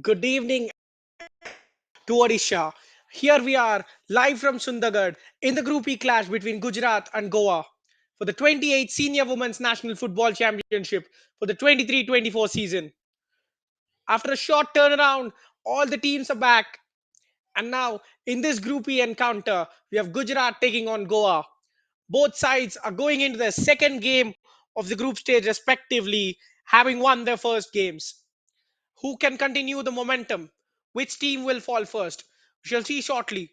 Good evening to Odisha. Here we are, live from Sundargarh, in the Group E clash between Gujarat and Goa for the 28th Senior Women's National Football Championship for the 23-24 season. After a short turnaround, all the teams are back. And now, in this Group E encounter, we have Gujarat taking on Goa. Both sides are going into their second game of the group stage, respectively, having won their first games. Who can continue the momentum? Which team will fall first? We shall see shortly.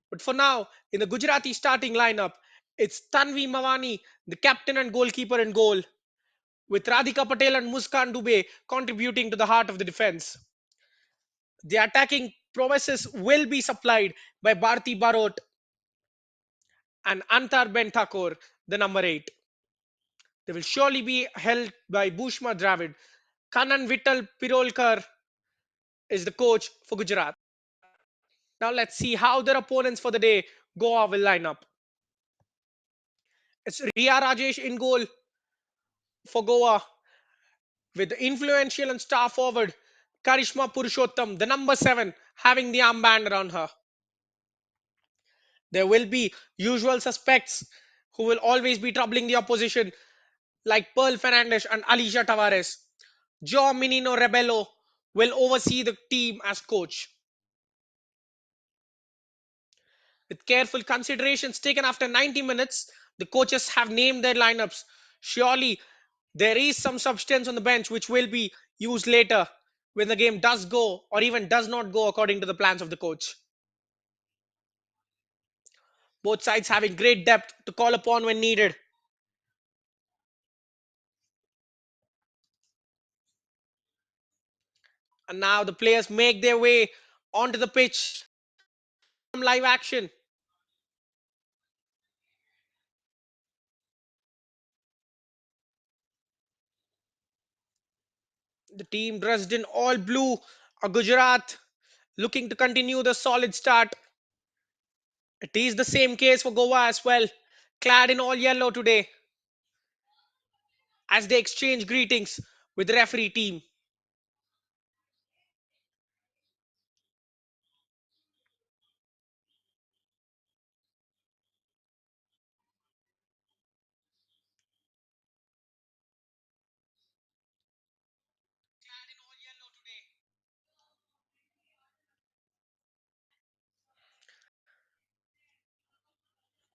But for now, in the Gujarati starting lineup, it's Tanvi Mawani, the captain and goalkeeper in goal, with Radhika Patel and Muskan Dubey contributing to the heart of the defense. The attacking prowesses will be supplied by Bharti Barot and Antar Ben Thakur, the number 8. They will surely be held by Bhushma Dravid. Kanan Vittal Pirolkar is the coach for Gujarat. Now let's see how their opponents for the day, Goa, will line up. It's Ria Rajesh in goal for Goa with the influential and star forward Karishma Purushottam, the number 7, having the armband around her. There will be usual suspects who will always be troubling the opposition, like Pearl Fernandes and Alicia Tavares. Joe Menino Rebello will oversee the team as coach. With careful considerations taken after 90 minutes, the coaches have named their lineups. Surely there is some substance on the bench which will be used later when the game does go or even does not go according to the plans of the coach. Both sides having great depth to call upon when needed. And now the players make their way onto the pitch from live action. The team dressed in all blue are Gujarat, looking to continue the solid start. It is the same case for Goa as well, clad in all yellow today as they exchange greetings with the referee team.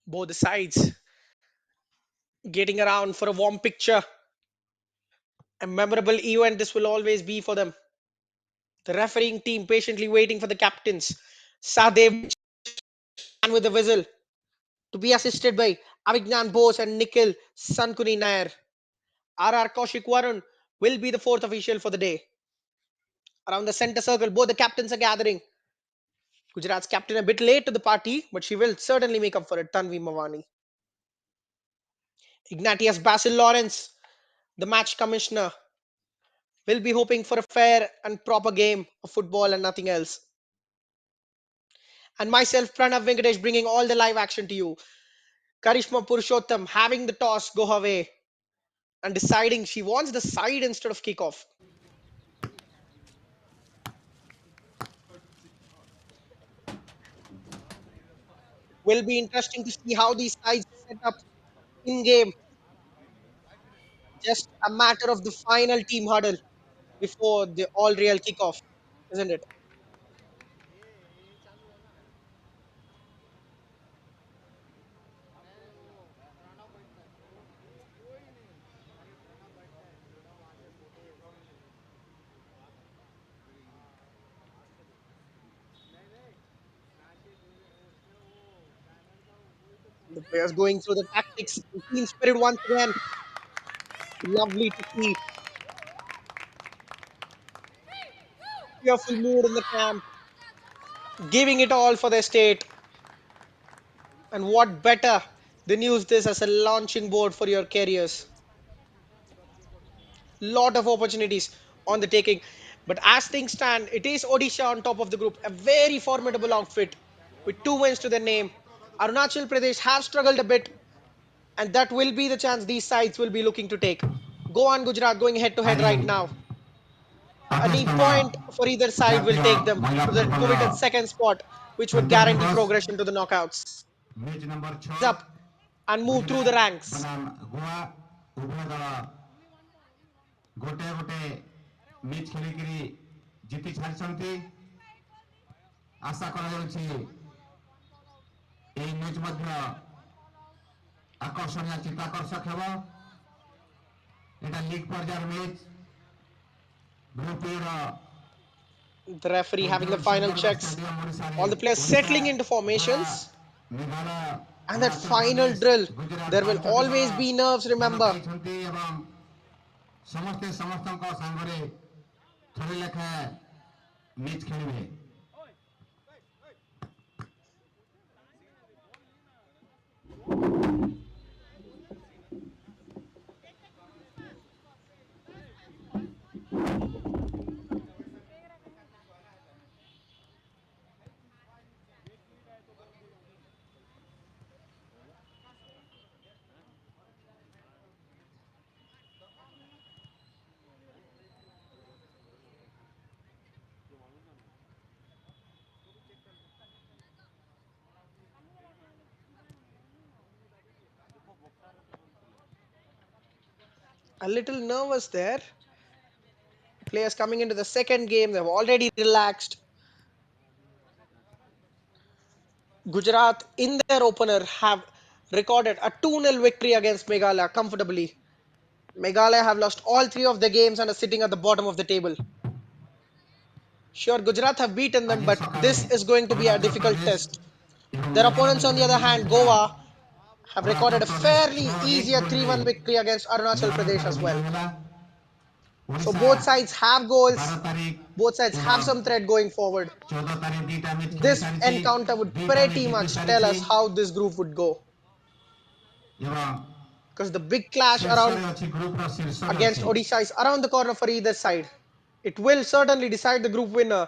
Both the sides getting around for a warm picture. A memorable event this will always be for them. The refereeing team patiently waiting for the captains. Sadev with the whistle to be assisted by Avignan Bose and Nikhil Sankuni Nair. RR Kaushik Varun will be the fourth official for the day. Around the center circle, both the captains are gathering. Gujarat's captain a bit late to the party, but she will certainly make up for it, Tanvi Mawani. Ignatius Basil Lawrence, the match commissioner, will be hoping for a fair and proper game of football and nothing else. And myself, Pranav Venkatesh, bringing all the live action to you. Karishma Purushottam having the toss go her way and deciding she wants the side instead of kickoff. Will be interesting to see how these sides set up in game. Just a matter of the final team huddle before the all real kickoff, isn't it? The players going through the tactics, the team spirit once again. Lovely to see. Cheerful mood in the camp, giving it all for their state. And what better than use this as a launching board for your careers? Lot of opportunities on the taking. But as things stand, it is Odisha on top of the group, a very formidable outfit with 2 wins to their name. Arunachal Pradesh have struggled a bit, and that will be the chance these sides will be looking to take. Goa and Gujarat going head to head right now. Any point for either side will জাতীয় take them মহিলা to the ফুটবলର coveted second spot, which would Sundar guarantee ଦିବସ progression to the knockouts. Match number 6 Up and move through the Gujarat ranks. ବନାମ ଗୋଆ ଉଭୟ ଦଳ ଗୋଟେ ଗୋଟେ match ଖେଳିକରି ଜିତି ସାରିଛନ୍ତି। ଆଶା କରାଯାଉଛି ଏହି ମ୍ୟାଚ୍ ମଧ୍ୟ ଆକର୍ଷଣୀୟ ଚିତ୍ତାକର୍ଷକ ହେବ। এটা ଲିଗ୍ ପର୍ଯ୍ୟାୟର ମ୍ୟାଚ୍ ଗ୍ରୁପ୍ ଏ ର The referee having the final Sundargarh checks. Stadium ଓଡ଼ିଶାରେ All the players Odisha settling into Goa formations. Meghalaya And that Arunachal final Pradesh drill, Gujarat there will ପାଞ୍ଚଟି ଦଳ always be nerves, ସ୍ଥାନ remember. ପାଇଛନ୍ତି ଏବଂ ସମସ୍ତେ ସମସ୍ତଙ୍କ ସାଙ୍ଗରେ ଥରେ ଲେଖାଏଁ ମ୍ୟାଚ୍ ଖେଳିବେ। A little nervous there. Players coming into the second game, they've already relaxed. Gujarat, in their opener, have recorded a 2-0 victory against Meghalaya comfortably. Meghalaya have lost all three of the games and are sitting at the bottom of the table. Sure, Gujarat have beaten them, ଆଜି but ସକାଳେ this is going to be a Arunachal difficult Pradesh test. ଏବଂ Their Meghalaya opponents, on ମଧ୍ୟରେ the other match hand, ହୋଇଥିଲା। Goa, have Arunachal recorded a Pradesh fairly 6-1 easier ଗୋଲରେ 3-1 victory against Arunachal Meghalaya Pradesh ଠାରୁ as ବିଜୟ well. ହେଲା। So Odisha both sides have goals, 12 ତାରିଖ both sides have ଏବଂ some threat going forward. 14 ତାରିଖ ଦୁଇଟା match ଖେଳି This ସାରିଛି, encounter would ଦୁଇଟା ମ୍ୟାଚ୍ pretty ଜିତି much tell ସାରିଛି us how this group would go. ଏବଂ Because the big clash around ଶୀର୍ଷରେ ଅଛି, ଗ୍ରୁପର ଶୀର୍ଷରେ against ଅଛି। Odisha is around the corner for either side. It will certainly decide the group winner,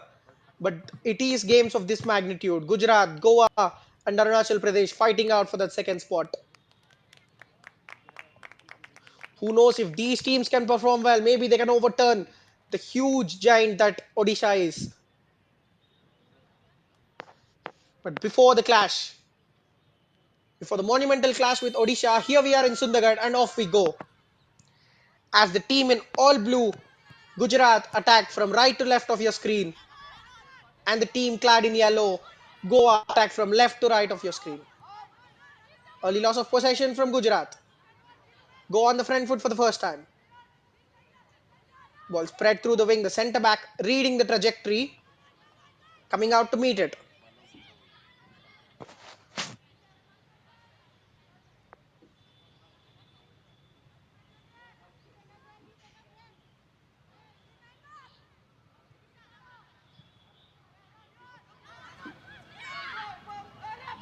but it is games of this magnitude. Gujarat, Goa, and Arunachal Pradesh fighting out for that second spot. Who knows if these teams can perform well? Maybe they can overturn the huge giant that Odisha is. But before the monumental clash with Odisha, here we are in Sundargarh and off we go. As the team in all blue, Gujarat attacked from right to left of your screen, and the team clad in yellow, Goa attacked from left to right of your screen. Early loss of possession from Gujarat. Go on the front foot for the first time. Ball spread through the wing. The centre back reading the trajectory, coming out to meet it.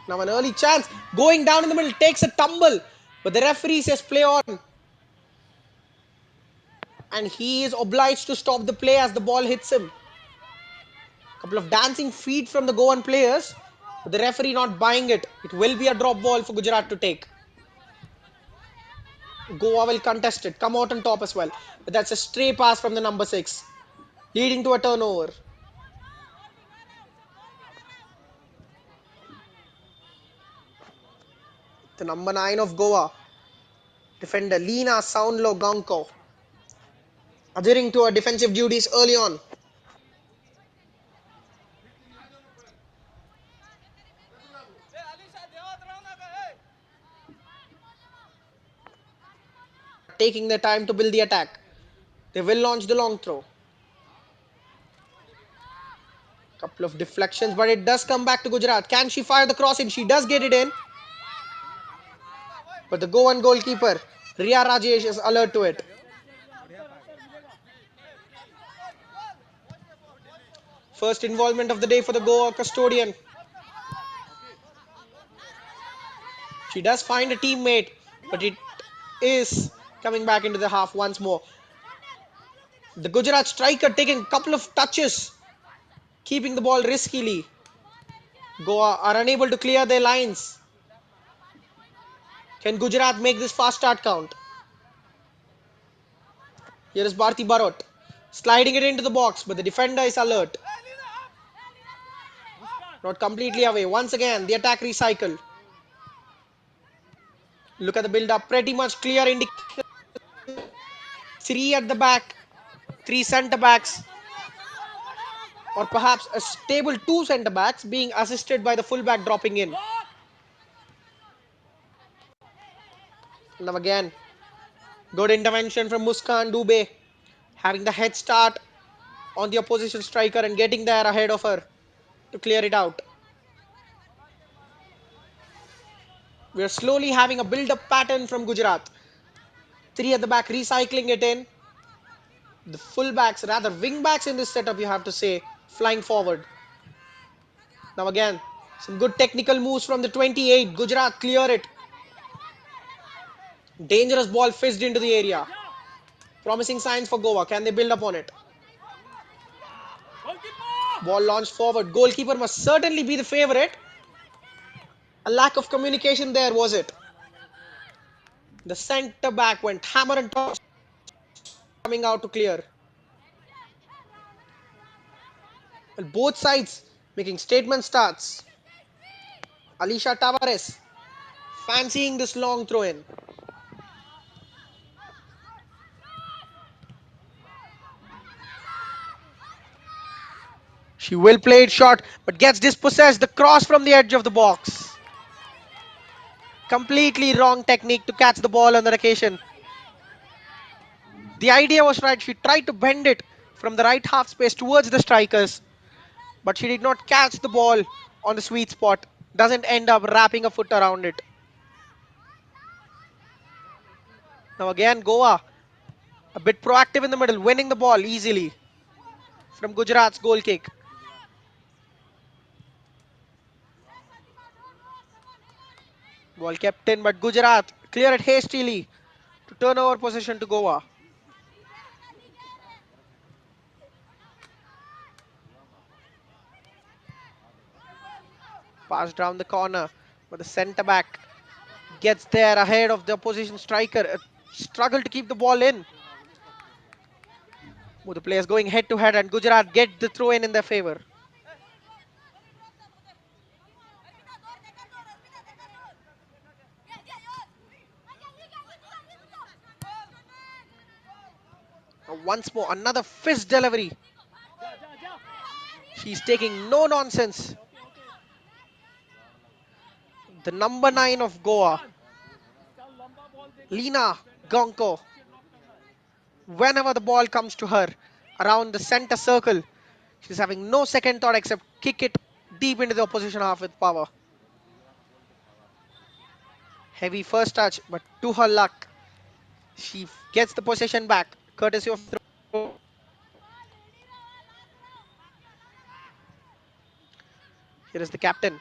Now an early chance. Going down in the middle, takes a tumble. But the referee says play on. And he is obliged to stop the play as the ball hits him. Couple of dancing feet from the Goan players. But the referee not buying it. It will be a drop ball for Gujarat to take. Goa will contest it. Come out on top as well. But that's a stray pass from the number 6. Leading to a turnover. The number 9 of Goa, defender Lina Soundlo Gonko, adhering to her defensive duties early on. Taking their time to build the attack. They will launch the long throw. Couple of deflections, but it does come back to Gujarat. Can she fire the cross in? She does get it in. But the Goan goalkeeper, Ria Rajesh, is alert to it. First involvement of the day for the Goa custodian. She does find a teammate, but it is coming back into the half once more. The Gujarat striker taking a couple of touches, keeping the ball riskily. Goa are unable to clear their lines. Can Gujarat make this fast start count? Here is Bharti Barot. Sliding it into the box, but the defender is alert. Not completely away. Once again, the attack recycle. Look at the build up. Pretty much clear indication. Three at the back. Three centre backs. Or perhaps a stable two centre backs being assisted by the fullback dropping in. Now again, good intervention from Muskan Dubey. Having the head start on the opposition striker and getting there ahead of her to clear it out. We are slowly having a build-up pattern from Gujarat. Three at the back, recycling it in. The fullbacks, rather wingbacks in this setup, you have to say, flying forward. Now again, some good technical moves from the 28. Gujarat clear it. Dangerous ball fizzed into the area. Promising signs for Goa. Can they build upon it? Ball launched forward. Goalkeeper must certainly be the favourite. A lack of communication there, was it? The centre back went hammer and toss, coming out to clear. Well, both sides making statement starts. Alisha Tavares fancying this long throw in. She will play it short, but gets dispossessed. The cross from the edge of the box. Completely wrong technique to catch the ball on that occasion. The idea was right. She tried to bend it from the right half space towards the strikers, but she did not catch the ball on the sweet spot. Doesn't end up wrapping a foot around it. Now again, Goa a bit proactive in the middle, winning the ball easily from Gujarat's goal kick. Ball kept in, but Gujarat clear it hastily to turn over possession to Goa. Pass down the corner, but the centre back gets there ahead of the opposition striker. Struggle to keep the ball in. Both the players going head to head, and Gujarat get the throw in their favour. Once more, another fist delivery. She's taking no nonsense. The number 9 of Goa, Lina Gonko. Whenever the ball comes to her around the centre circle, she's having no second thought except kick it deep into the opposition half with power. Heavy first touch, but to her luck, she gets the possession back, courtesy of throw. Here is the captain.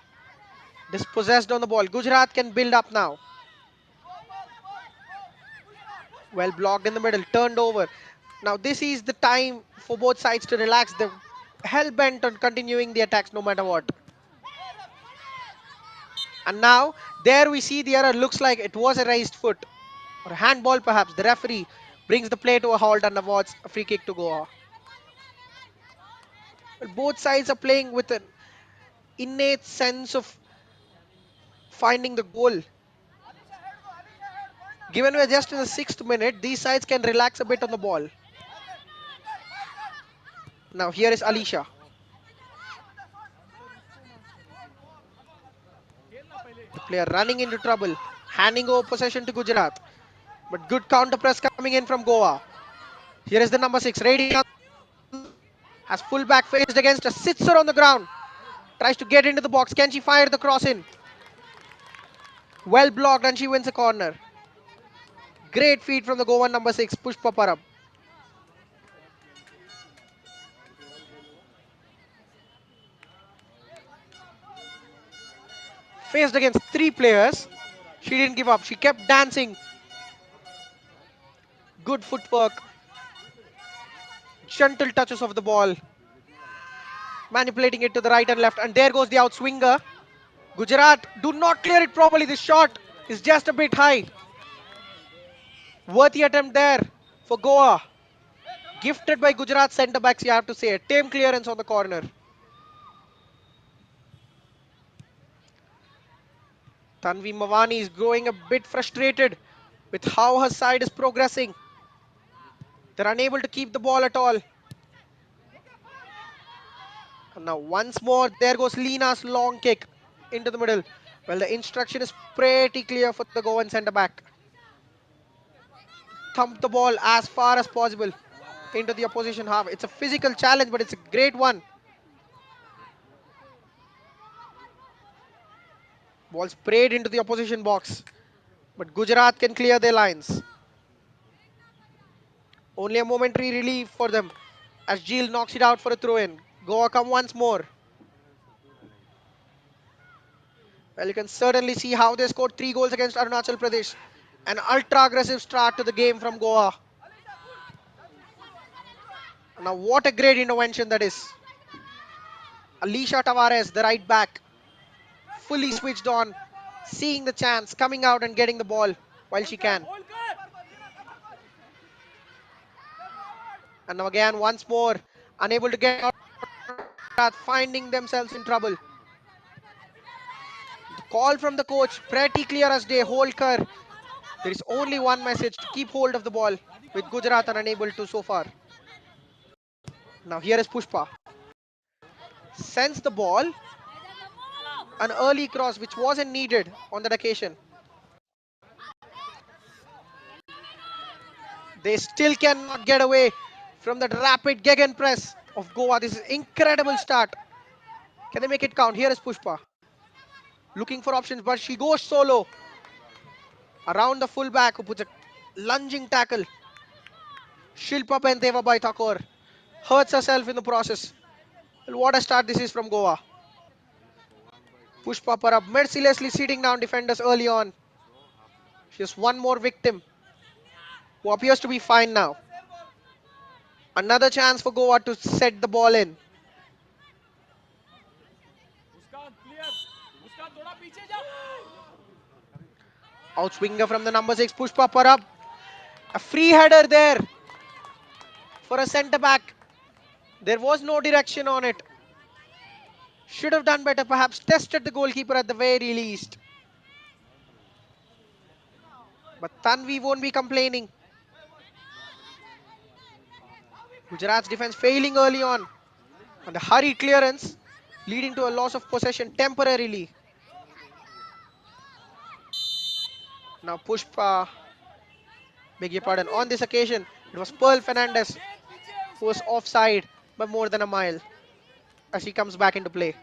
Dispossessed on the ball. Gujarat can build up now. Well blocked in the middle, turned over. Now this is the time for both sides to relax. They're hell-bent on continuing the attacks no matter what. And now, there we see the error. Looks like it was a raised foot. Or a handball perhaps. The referee brings the play to a halt and awards a free kick to Goa. Well, both sides are playing with an innate sense of finding the goal. Given we're just in the 6th minute, these sides can relax a bit on the ball. Now here is Alisha. The player running into trouble, handing over possession to Gujarat. But good counter press coming in from Goa. Here is the number 6, Radiant. Has fullback faced against a sits her on the ground. Tries to get into the box. Can she fire the cross in? Well blocked and she wins a corner. Great feed from the Goan number 6, Pushpa Parab. Faced against 3 players. She didn't give up. She kept dancing. Good footwork. Gentle touches of the ball. Manipulating it to the right and left. And there goes the outswinger. Gujarat do not clear it properly. The shot is just a bit high. Worthy attempt there for Goa. Gifted by Gujarat centre backs, you have to say. A tame clearance on the corner. Tanvi Mawani is growing a bit frustrated with how her side is progressing. They're unable to keep the ball at all. And now once more, there goes Lina's long kick into the middle. Well, the instruction is pretty clear for the Goan centre back. Thump the ball as far as possible into the opposition half. It's a physical challenge, but it's a great one. Ball sprayed into the opposition box, but Gujarat can clear their lines. Only a momentary relief for them as Jeel knocks it out for a throw-in. Goa come once more. Well, you can certainly see how they scored 3 goals against Arunachal Pradesh. An ultra-aggressive start to the game from Goa. Now, what a great intervention that is. Alicia Tavares, the right back, fully switched on, seeing the chance, coming out and getting the ball while she can. And now again, once more, unable to get out, finding themselves in trouble. The call from the coach, pretty clear as day, hold Kar. There is only one message, to keep hold of the ball, with Gujarat unable to so far. Now here is Pushpa. Sends the ball, an early cross which wasn't needed on that occasion. They still cannot get away from that rapid gegenpress of Goa. This is incredible start. Can they make it count? Here is Pushpa. Looking for options, but she goes solo. Around the fullback who puts a lunging tackle. Shilpa Penteva by Thakur. Hurts herself in the process. Well, what a start this is from Goa. Pushpa Parab mercilessly sitting down defenders early on. She has one more victim who appears to be fine now. Another chance for Goa to set the ball in. Outswinger from the number 6, Pushpa Parab. A free header there for a centre back. There was no direction on it. Should have done better, perhaps tested the goalkeeper at the very least. But Tanvi won't be complaining. Gujarat's defense failing early on. And the hurried clearance leading to a loss of possession temporarily. Now Pushpa, beg your pardon, on this occasion it was Pearl Fernandez who was offside by more than a mile as he comes back into play.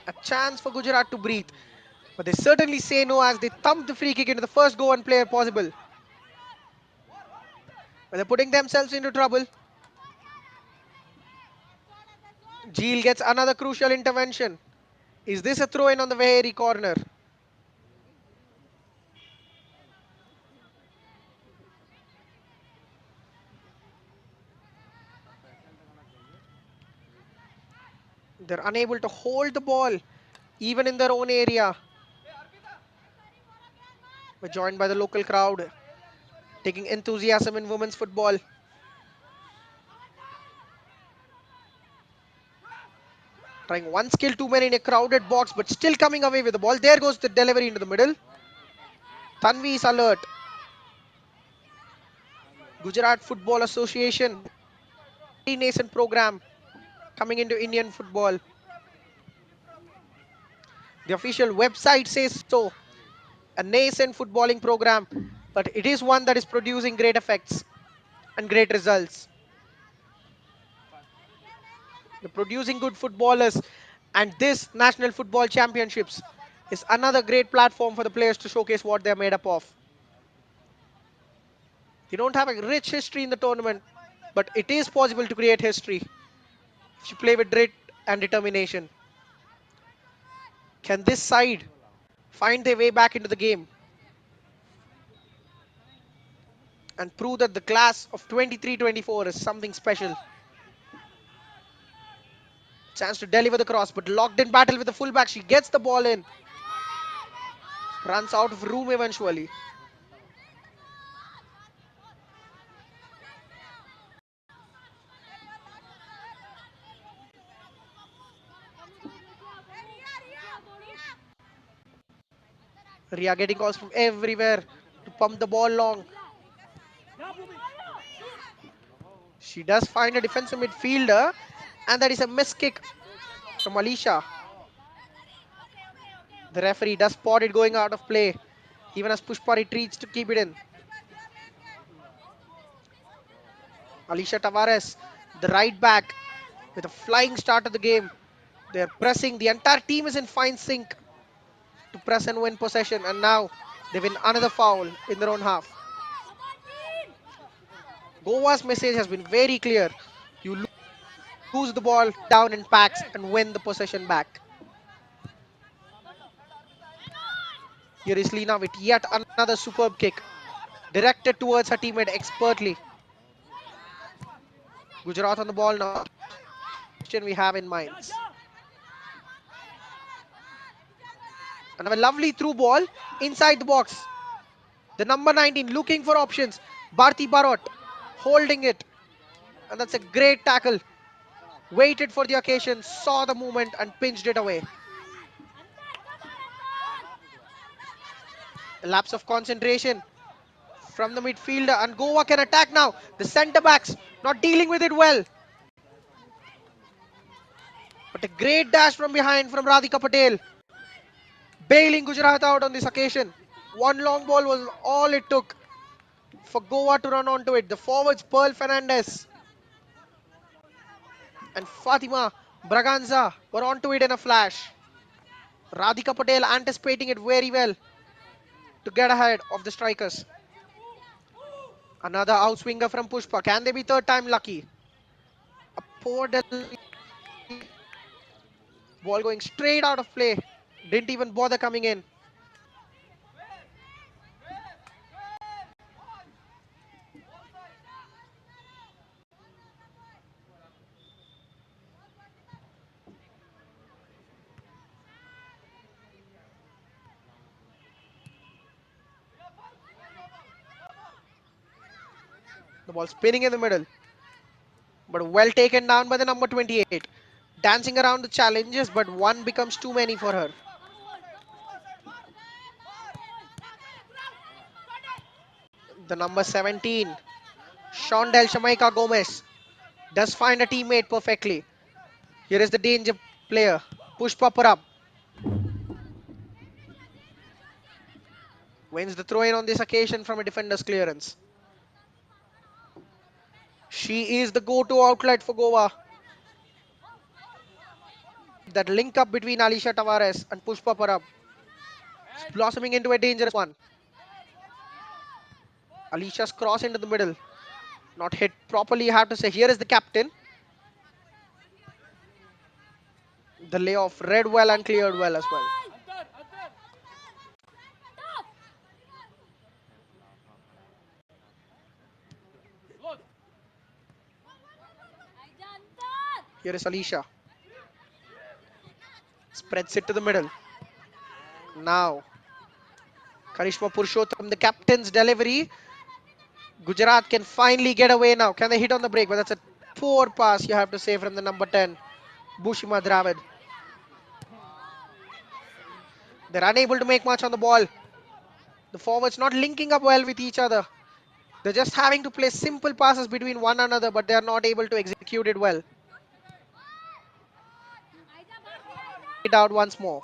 A chance for Gujarat to breathe. But they certainly say no as they thump the free kick into the first Goan player possible. When they're putting themselves into trouble, Jeel gets another crucial intervention. Is this a throw-in on the very corner? They're unable to hold the ball, even in their own area. We're joined by the local crowd, taking enthusiasm in women's football. Trying one skill too many in a crowded box, but still coming away with the ball. There goes the delivery into the middle. Tanvi is alert. Gujarat Football Association, very nascent program coming into Indian football. The official website says so. A nascent footballing program, but it is one that is producing great effects and great results. They're producing good footballers, and this National Football Championships is another great platform for the players to showcase what they're made up of. They don't have a rich history in the tournament, but it is possible to create history if you play with grit and determination. Can this side find their way back into the game? and prove that the class of 23-24 is something special. Chance to deliver the cross, but locked in battle with the fullback. She gets the ball in, runs out of room eventually. Ria getting calls from everywhere to pump the ball long. She does find a defensive midfielder, and that is a miss kick from Alicia. The referee does spot it going out of play, even as Pushpa retreats to keep it in. Alicia Tavares, the right back, with a flying start of the game. They're pressing. The entire team is in fine sync to press and win possession, and now they win another foul in their own half. Goa's message has been very clear. You lose the ball down in packs and win the possession back. Here is Lina with yet another superb kick, directed towards her teammate expertly. Gujarat on the ball now. Question we have in mind. Another lovely through ball inside the box. The number 19 looking for options. Bharti Barot holding it. And that's a great tackle. Waited for the occasion, saw the movement and pinched it away. A lapse of concentration from the midfielder, and Goa can attack now. The centre backs not dealing with it well. But a great dash from behind from Radhika Patel, bailing Gujarat out on this occasion. One long ball was all it took for Goa to run onto it. The forwards Pearl Fernandez and Fatima Braganza were onto it in a flash. Radhika Patel anticipating it very well to get ahead of the strikers. Another outswinger from Pushpa. Can they be third time lucky? A poor delivery. Ball going straight out of play. Didn't even bother coming in. The ball spinning in the middle, but well taken down by the number 28. Dancing around the challenges, but one becomes too many for her. The number 17, Shondel Shamaika Gomez, does find a teammate perfectly. Here is the danger player, Pushpa Parab. Wins the throw in on this occasion from a defender's clearance. She is the go-to outlet for Goa. That link up between Alicia Tavares and Pushpa Parab is blossoming into a dangerous one. Alicia's cross into the middle. Not hit properly, you have to say. Here is the captain. The layoff read well and cleared well as well. Here is Alicia. Spreads it to the middle. Now, Karishma Purushottam, the captain's delivery. Gujarat can finally get away now. Can they hit on the break? But that's a poor pass, you have to say, from the number 10, Bushima Dravid. They're unable to make much on the ball. The forwards not linking up well with each other. They're just having to play simple passes between one another, but they're not able to execute it well. It out once more.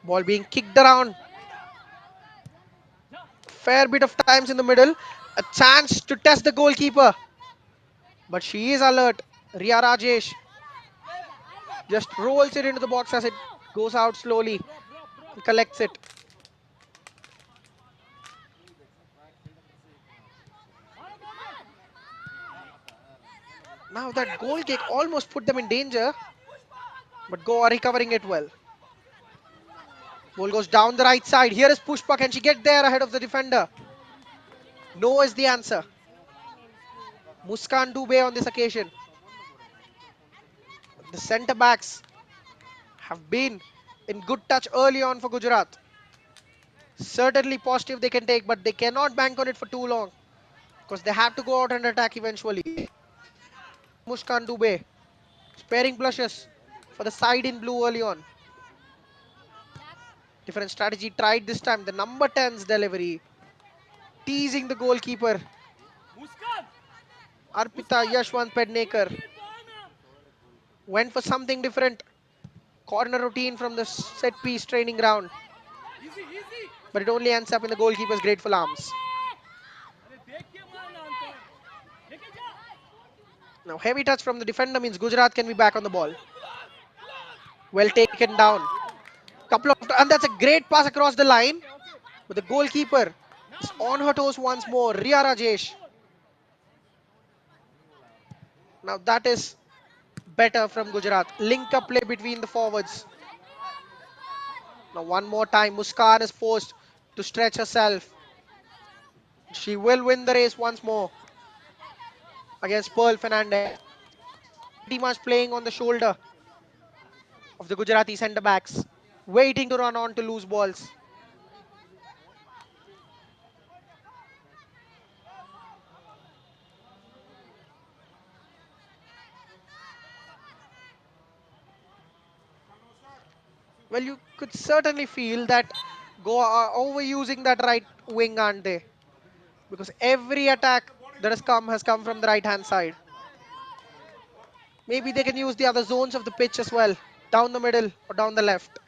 Ball being kicked around. Fair bit of times in the middle. A chance to test the goalkeeper. But she is alert. Ria Rajesh just rolls it into the box as it goes out slowly and collects it. Now that goal kick almost put them in danger, but Goa recovering it well. Ball goes down the right side. Here is Pushpa. Can she get there ahead of the defender? No is the answer. Muskan Dubey on this occasion. The centre backs have been in good touch early on for Gujarat. Certainly positive they can take, but they cannot bank on it for too long because they have to go out and attack eventually. Muskan Dubey sparing blushes for the side in blue early on. Different strategy tried this time. The number 10's delivery. Teasing the goalkeeper. Arpita Yashwant Pednekar went for something different. Corner routine from the set piece training ground. But it only ends up in the goalkeeper's grateful arms. Now heavy touch from the defender means Gujarat can be back on the ball. Well taken down. And that's a great pass across the line. But the goalkeeper is on her toes once more. Ria Rajesh. Now that is better from Gujarat. Link up play between the forwards. Now one more time. Muskan is forced to stretch herself. She will win the race once more against Pearl Fernandez. Pretty much playing on the shoulder of the Gujarati centre backs, waiting to run on to lose balls. Well, you could certainly feel that Goa are overusing that right wing, aren't they? Because every attack that has come from the right hand side. Maybe they can use the other zones of the pitch as well, down the middle or down the left.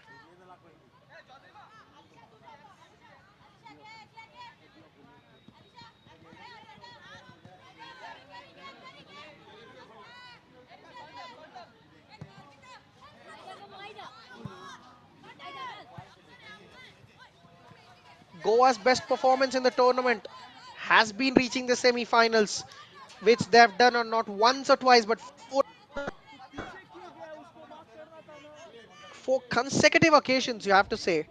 Goa's best performance in the tournament has been reaching the semi-finals, which they have done on not once or twice but four consecutive occasions, you have to say.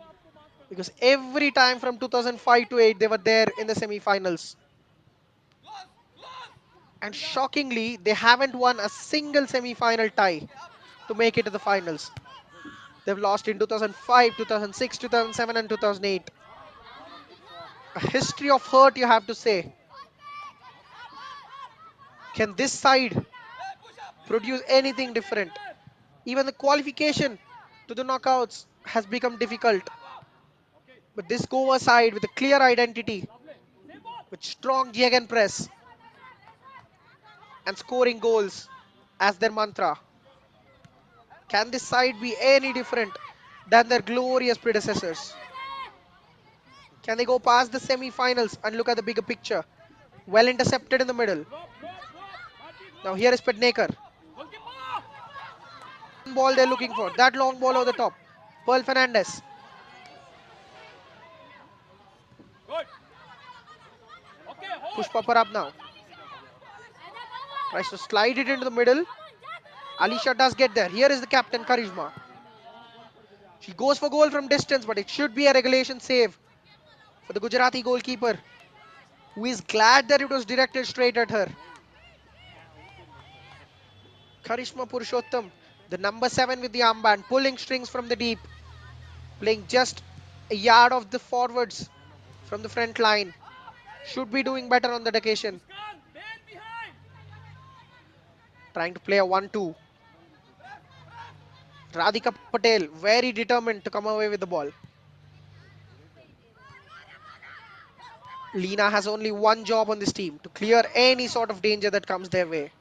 Because every time from 2005 to 8, they were there in the semi-finals. And shockingly, they haven't won a single semi-final tie to make it to the finals. They've lost in 2005, 2006, 2007 and 2008. A history of hurt, you have to say. Can this side produce anything different? Even the qualification to the knockouts has become difficult. But this Goa side with a clear identity, with strong gegenpress and scoring goals as their mantra. Can this side be any different than their glorious predecessors? Can they go past the semi-finals and look at the bigger picture? Well intercepted in the middle. Now here is Pednekar. One ball they're looking for. That long ball over the top. Pearl Fernandez. Pushpa Parab now. Tries to slide it into the middle. Alisha does get there. Here is the captain, Karishma. She goes for goal from distance, but it should be a regulation save for the Gujarati goalkeeper, who is glad that it was directed straight at her. Karishma Purushottam, the number 7 with the armband, pulling strings from the deep, playing just a yard of the forwards from the front line. Should be doing better on that occasion. Trying to play a 1-2. Radhika Patel, very determined to come away with the ball. Leena has only one job on this team, to clear any sort of danger that comes their way.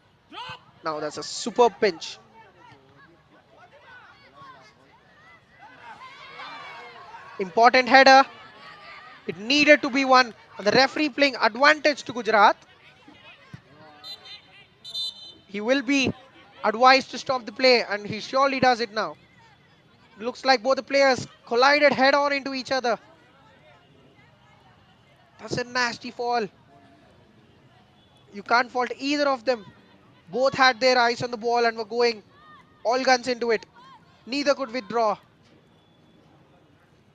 Now that's a superb pinch. Important header. It needed to be one. And the referee playing advantage to Gujarat. He will be advised to stop the play, and he surely does it now. Looks like both the players collided head on into each other. That's a nasty fall. You can't fault either of them. Both had their eyes on the ball and were going all guns into it. Neither could withdraw.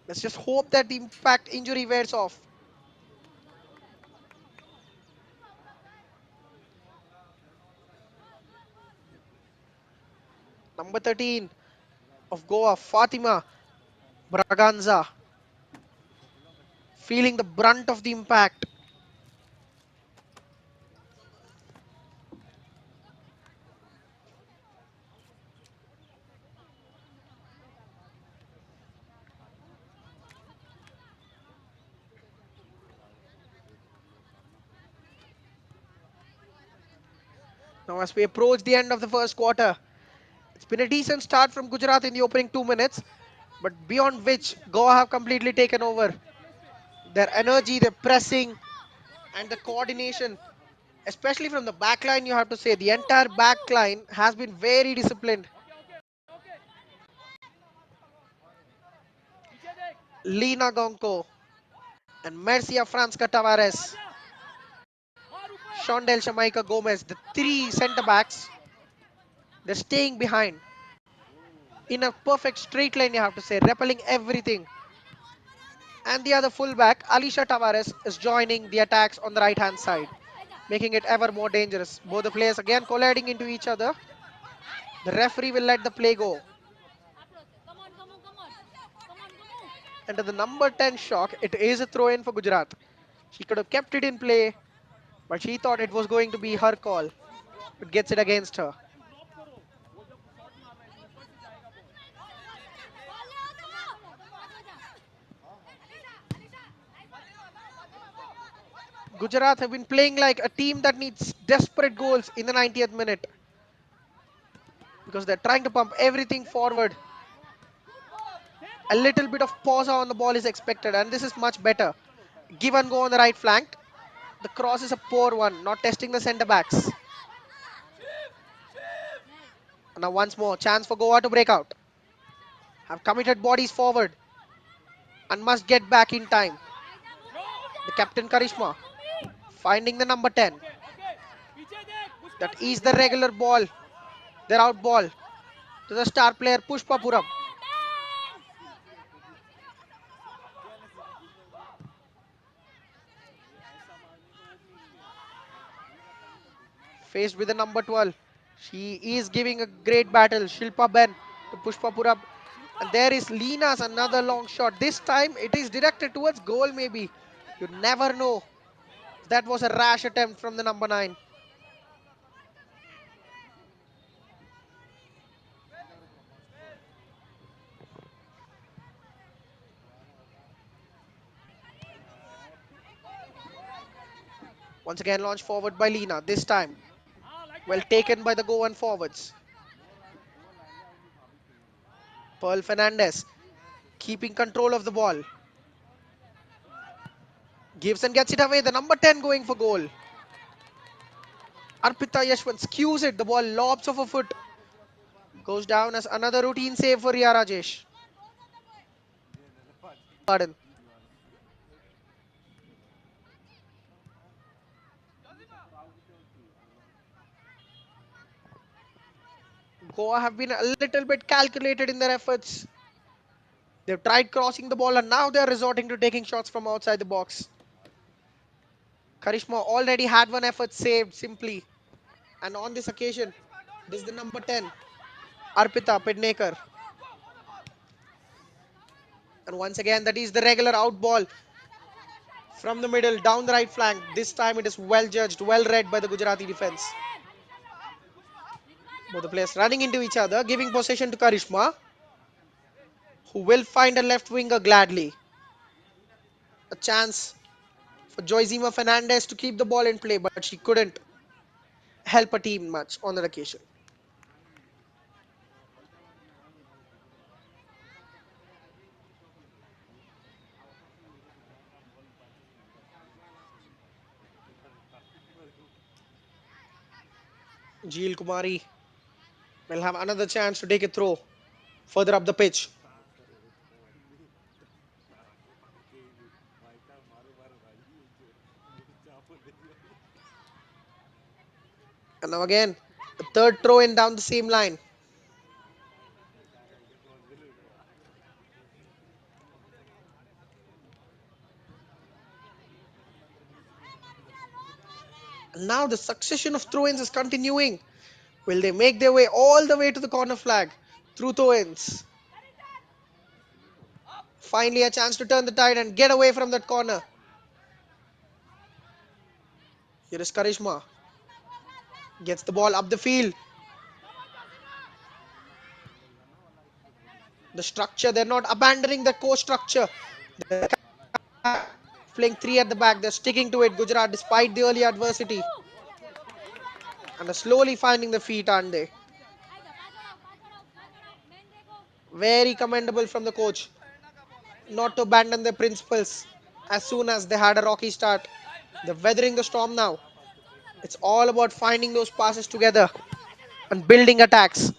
Let's just hope that the impact injury wears off. Number 13 of Goa, Fatima Braganza, feeling the brunt of the impact. Now, as we approach the end of the first quarter, it's been a decent start from Gujarat in the opening 2 minutes, but beyond which Goa have completely taken over. Their energy, their pressing, and the coordination, especially from the back line, you have to say the entire back line has been very disciplined. Lina Gonko and Mercia Franska Tavares, Shondel Shamaika Gomez, the three centre backs, they're staying behind in a perfect straight line, you have to say, repelling everything. And the other fullback, Alisha Tavares, is joining the attacks on the right hand side, making it ever more dangerous. Both the players again colliding into each other. The referee will let the play go. And to the number 10 shock, it is a throw in for Gujarat. She could have kept it in play, but she thought it was going to be her call. But gets it against her. Gujarat have been playing like a team that needs desperate goals in the 90th minute because they're trying to pump everything forward. A little bit of pause on the ball is expected, and this is much better. Give and go on the right flank. The cross is a poor one, not testing the centre backs. Now once more, chance for Goa to break out. Have committed bodies forward and must get back in time. The captain Karishma finding the number 10. That is the regular ball. Their out ball to the star player Pushpa Puram. Faced with the number 12. She is giving a great battle. Shilpa Ben to Pushpa Puram. And there is Lina's another long shot. This time it is directed towards goal maybe. You never know. That was a rash attempt from the number 9. Once again launched forward by Lina. This time well taken by the Goan forwards. Pearl Fernandez keeping control of the ball. Gives and gets it away. The number 10 going for goal. Arpita Yashwant skews it. The ball lobs off a foot. Goes down as another routine save for Ria Rajesh. Pardon. Goa have been a little bit calculated in their efforts. They've tried crossing the ball and now they're resorting to taking shots from outside the box. Karishma already had one effort saved simply. And on this occasion, this is the number 10, Arpita Pednekar. And once again, that is the regular out ball from the middle down the right flank. This time it is well judged, well read by the Gujarati defense. Both the players running into each other, giving possession to Karishma, who will find a left winger gladly. A chance for Joyzima Fernandez to keep the ball in play, but she couldn't help a team much on that occasion. Jeel Kumari will have another chance to take a throw further up the pitch. And now again, a third throw in down the same line. Now the succession of throw-ins is continuing. Will they make their way all the way to the corner flag through throw-ins? Finally, a chance to turn the tide and get away from that corner. Here is Karishma. Gets the ball up the field. The structure, they're not abandoning the core structure. They're playing three at the back. They're sticking to it, Gujarat, despite the early adversity. And are slowly finding the feet, aren't they? Very commendable from the coach not to abandon their principles as soon as they had a rocky start. They're weathering the storm now. It's all about finding those passes together and building attacks.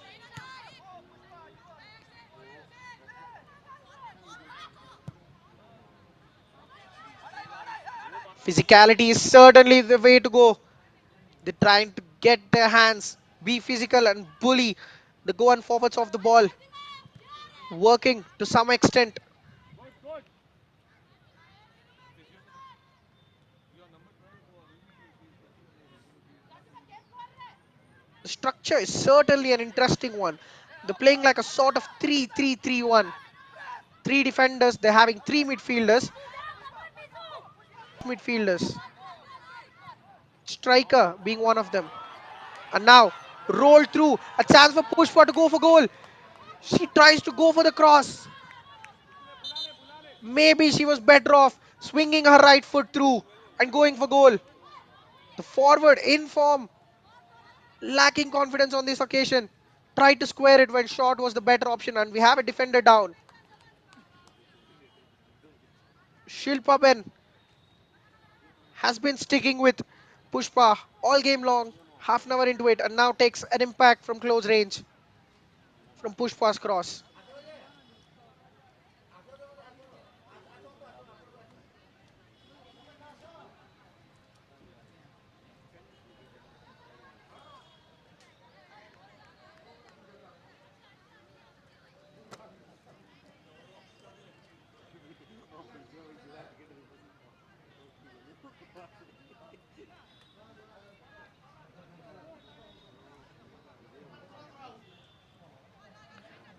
Physicality is certainly the way to go. They're trying to get their hands, be physical, and bully the Goan forwards of the ball, working to some extent. The structure is certainly an interesting one. They're playing like a sort of 3-3-3-1. Three defenders, they're having three midfielders, striker being one of them. And now, roll through, a chance for Pushpa to go for goal. She tries to go for the cross. Maybe she was better off swinging her right foot through and going for goal. The forward in form, lacking confidence on this occasion, tried to square it when short was the better option, and we have a defender down. Shilpa Ben has been sticking with Pushpa all game long, half an hour into it, and now takes an impact from close range from Pushpa's cross.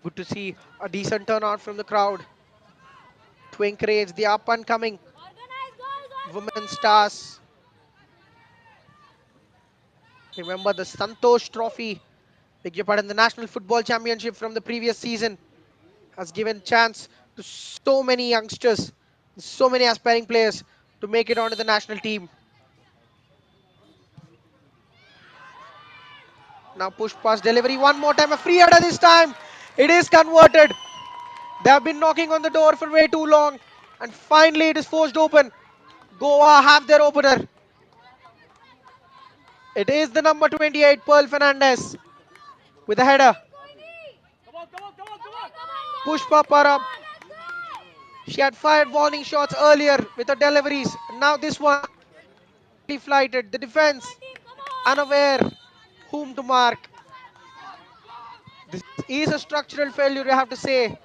Good to see a decent turnout from the crowd to encourage the up and coming women stars. Remember the Santosh Trophy, beg your pardon, the National Football Championship from the previous season has given chance to so many youngsters, so many aspiring players to make it onto the national team. Now push pass delivery one more time, a free header this time. It is converted. They have been knocking on the door for way too long, and finally it is forced open. Goa have their opener. It is the number 28, Pearl Fernandez, with a header. Pushpa Parab. She had fired warning shots earlier with her deliveries. Now this one flighted. The defense unaware whom to mark. This is a structural failure, you have to say.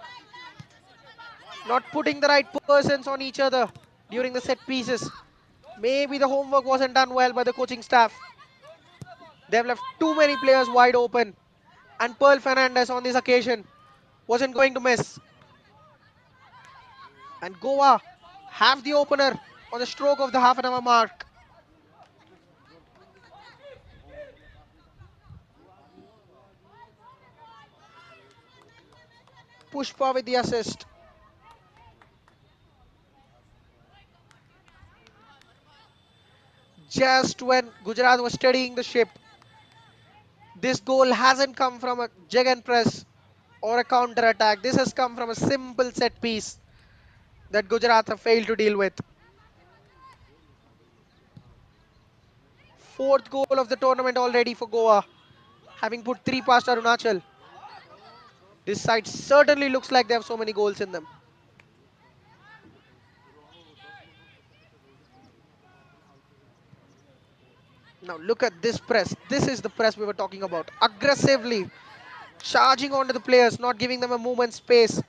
Not putting the right persons on each other during the set pieces. Maybe the homework wasn't done well by the coaching staff. They've left too many players wide open. And Pearl Fernandez on this occasion wasn't going to miss. And Goa have the opener on the stroke of the half an hour mark. Pushpa with the assist. Just when Gujarat was steadying the ship, this goal hasn't come from a Jagan press or a counter attack. This has come from a simple set piece that Gujarat have failed to deal with. Fourth goal of the tournament already for Goa, having put three past Arunachal. This side certainly looks like they have so many goals in them. Now look at this press. This is the press we were talking about. Aggressively charging onto the players, not giving them a movement space,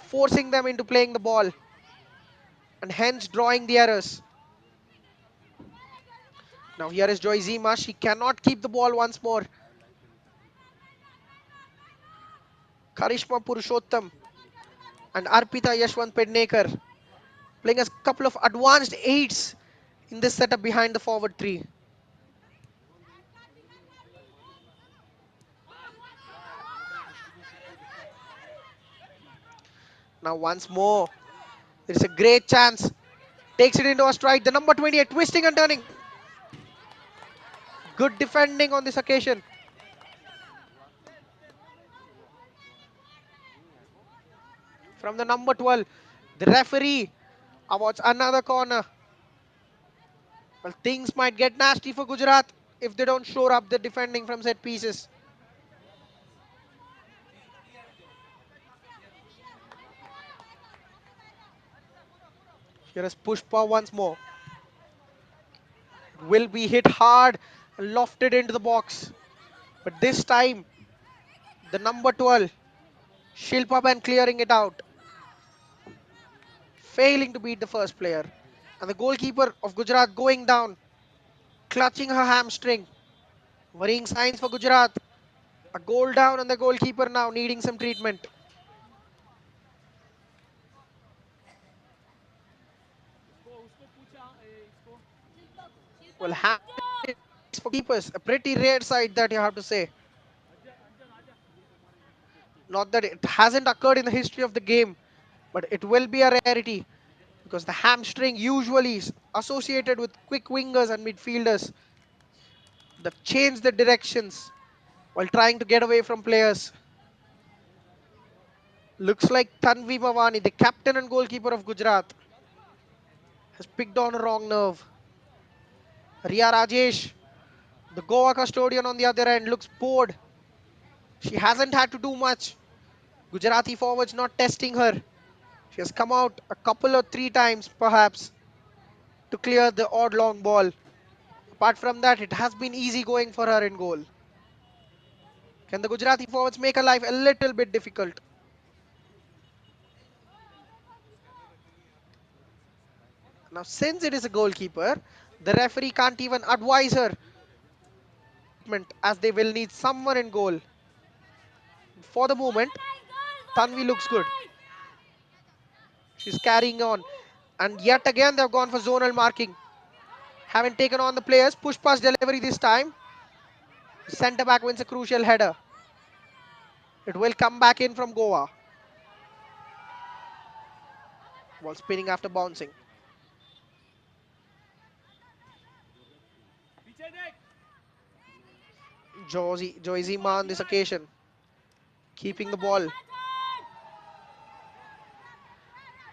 forcing them into playing the ball, and hence drawing the errors. Now here is Joy Zima. She cannot keep the ball once more. Karishma Purushottam and Arpita Yashwant Pednekar playing a couple of advanced eights in this setup behind the forward three. Now once more, there is a great chance. Takes it into a stride. The number 28 twisting and turning. Good defending on this occasion. From the number 12, the referee awards another corner. Well, things might get nasty for Gujarat if they don't shore up the defending from set pieces. Here is Pushpa once more. It will be hit hard and lofted into the box. But this time, the number 12, Shilpa Ben clearing it out, failing to beat the first player. And the goalkeeper of Gujarat going down, clutching her hamstring. Worrying signs for Gujarat. A goal down and the goalkeeper now needing some treatment. Well, hamstring for keepers, a pretty rare sight that you have to say. Not that it hasn't occurred in the history of the game, but it will be a rarity because the hamstring usually is associated with quick wingers and midfielders that change the directions while trying to get away from players. Looks like Tanvi Mawani, the captain and goalkeeper of Gujarat, has picked on a wrong nerve. Ria Rajesh, the Goa custodian on the other end, looks bored. She hasn't had to do much. Gujarati forwards not testing her. She has come out a couple or three times perhaps to clear the odd long ball. Apart from that, it has been easy going for her in goal. Can the Gujarati forwards make her life a little bit difficult? Now, since it is a goalkeeper, the referee can't even advise her as they will need someone in goal. For the moment, Tanvi looks good. She's carrying on. And yet again, they've gone for zonal marking. Haven't taken on the players. Push pass delivery this time. Centre back wins a crucial header. It will come back in from Goa. Ball spinning after bouncing. Joyzima on this occasion, keeping the ball.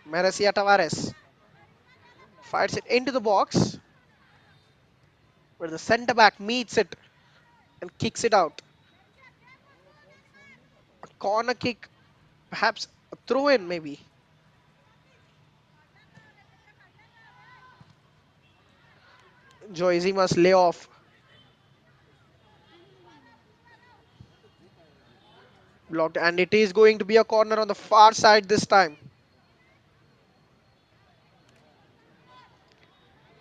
Merecia Tavares fires it into the box, where the centre back meets it and kicks it out. A corner kick, perhaps a throw in, maybe. Joyzima's lay off. Blocked, and it is going to be a corner on the far side this time.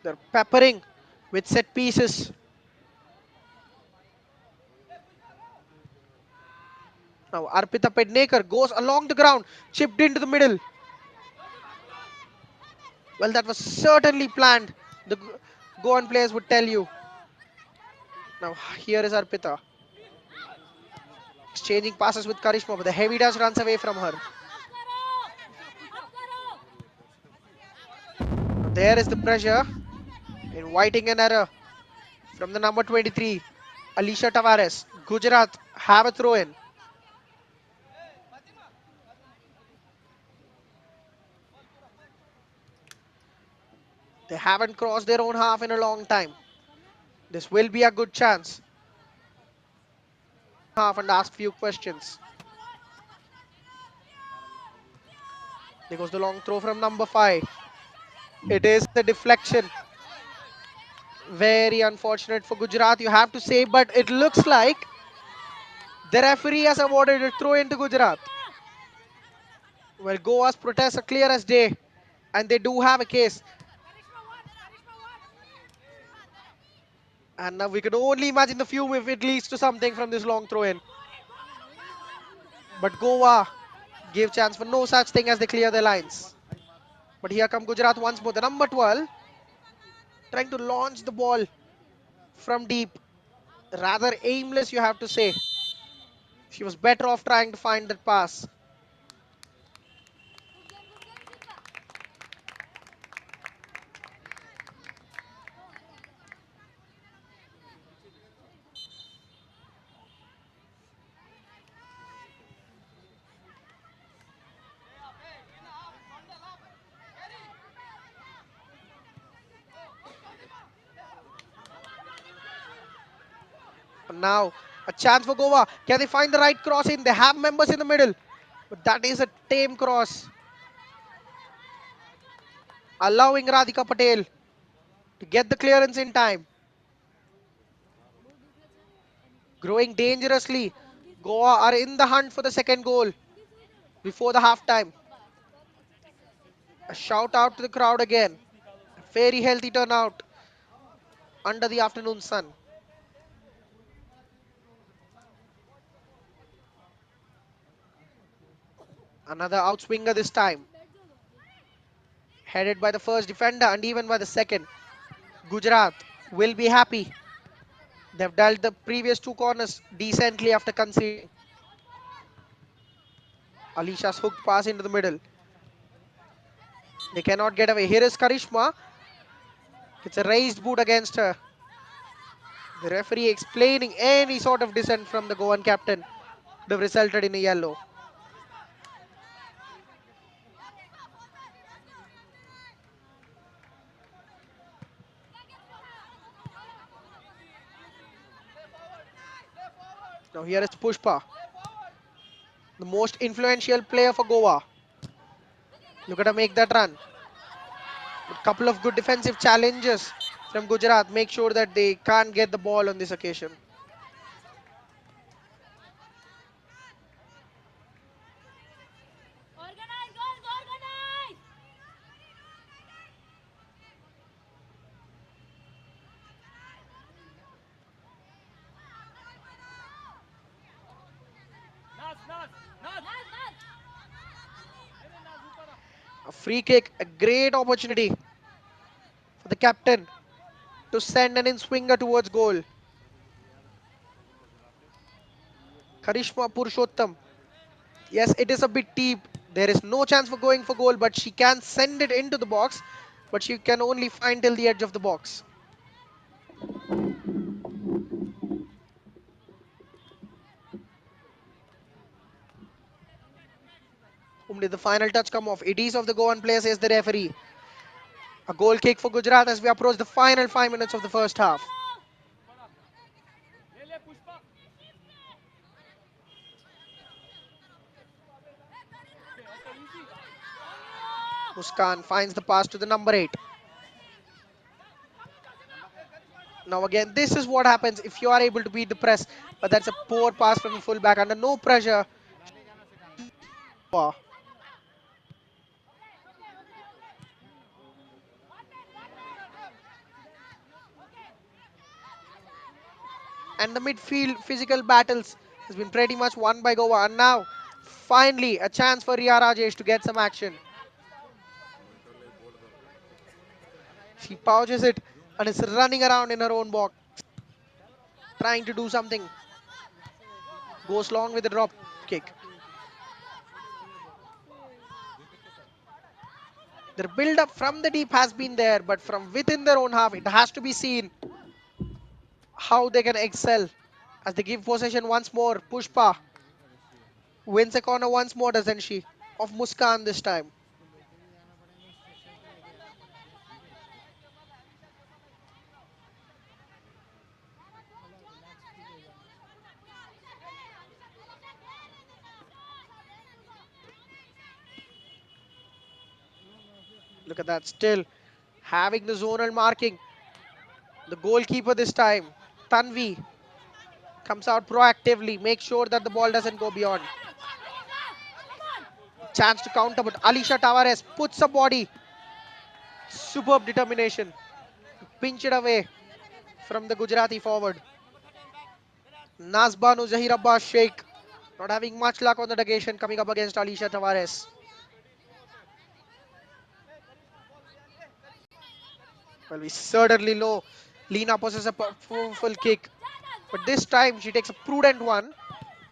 They're peppering with set pieces. Now Arpita Pednekar goes along the ground, chipped into the middle. Well, that was certainly planned. The Goan players would tell you. Now here is Arpita. Exchanging passes with Karishma, but the heavy dash runs away from her. Now there is the pressure, inviting an error from the number 23, Alicia Tavares. Gujarat have a throw in. They haven't crossed their own half in a long time. This will be a good chance. Half and ask few questions. There goes the long throw from number 5. It is a deflection. Very unfortunate for Gujarat, you have to say, but it looks like the referee has awarded a throw into Gujarat. Well, Goa's protests are clear as day, and they do have a case. And now we can only imagine the fume if it leads to something from this long throw in. But Goa gave chance for no such thing as they clear their lines. But here come Gujarat once more. The number 12 trying to launch the ball from deep. Rather aimless, you have to say. She was better off trying to find that pass. And now a chance for Goa. Can they find the right cross in? They have members in the middle. But that is a tame cross. Allowing Radhika Patel to get the clearance in time. Growing dangerously. Goa are in the hunt for the second goal before the halftime. A shout out to the crowd again. A very healthy turnout under the afternoon sun. Another outswinger this time. Headed by the first defender and even by the second. Gujarat will be happy. They've dealt the previous two corners decently after conceding. Alisha's hooked pass into the middle. They cannot get away. Here is Karishma. It's a raised boot against her. The referee explaining any sort of dissent from the Goan captain would have resulted in a yellow. Now here is Pushpa, the most influential player for Goa. Look at her make that run. A couple of good defensive challenges from Gujarat. Make sure that they can't get the ball on this occasion. A free kick, a great opportunity for the captain to send an in-swinger towards goal. Karishma Purushottam. Yes, it is a bit deep. There is no chance for going for goal, but she can send it into the box. But she can only find till the edge of the box. Whom did the final touch come off? It is of the Goan player, says the referee. A goal kick for Gujarat as we approach the final 5 minutes of the first half. Muskan finds the pass to the number 8. Now again, this is what happens if you are able to beat the press. But that's a poor pass from the fullback under no pressure. And the midfield physical battles has been pretty much won by Goa. And now, finally, a chance for Ria Rajesh to get some action. She pouches it and is running around in her own box, trying to do something. Goes long with the drop kick. Their build-up from the deep has been there, but from within their own half, it has to be seen how they can excel as they give possession once more. Pushpa wins a corner once more, doesn't she? Of Muskan this time. Look at that, still having the zonal marking. The goalkeeper this time, Tanvi, comes out proactively, make sure that the ball doesn't go beyond. Chance to counter, but Alisha Tavares puts a body. Superb determination to pinch it away. from the Gujarati forward. Nazbanu Zahir Abbas Sheikh not having much luck on that occasion coming up against Alicia Tavares. Well, we certainly know Lena possesses a powerful kick, but this time she takes a prudent one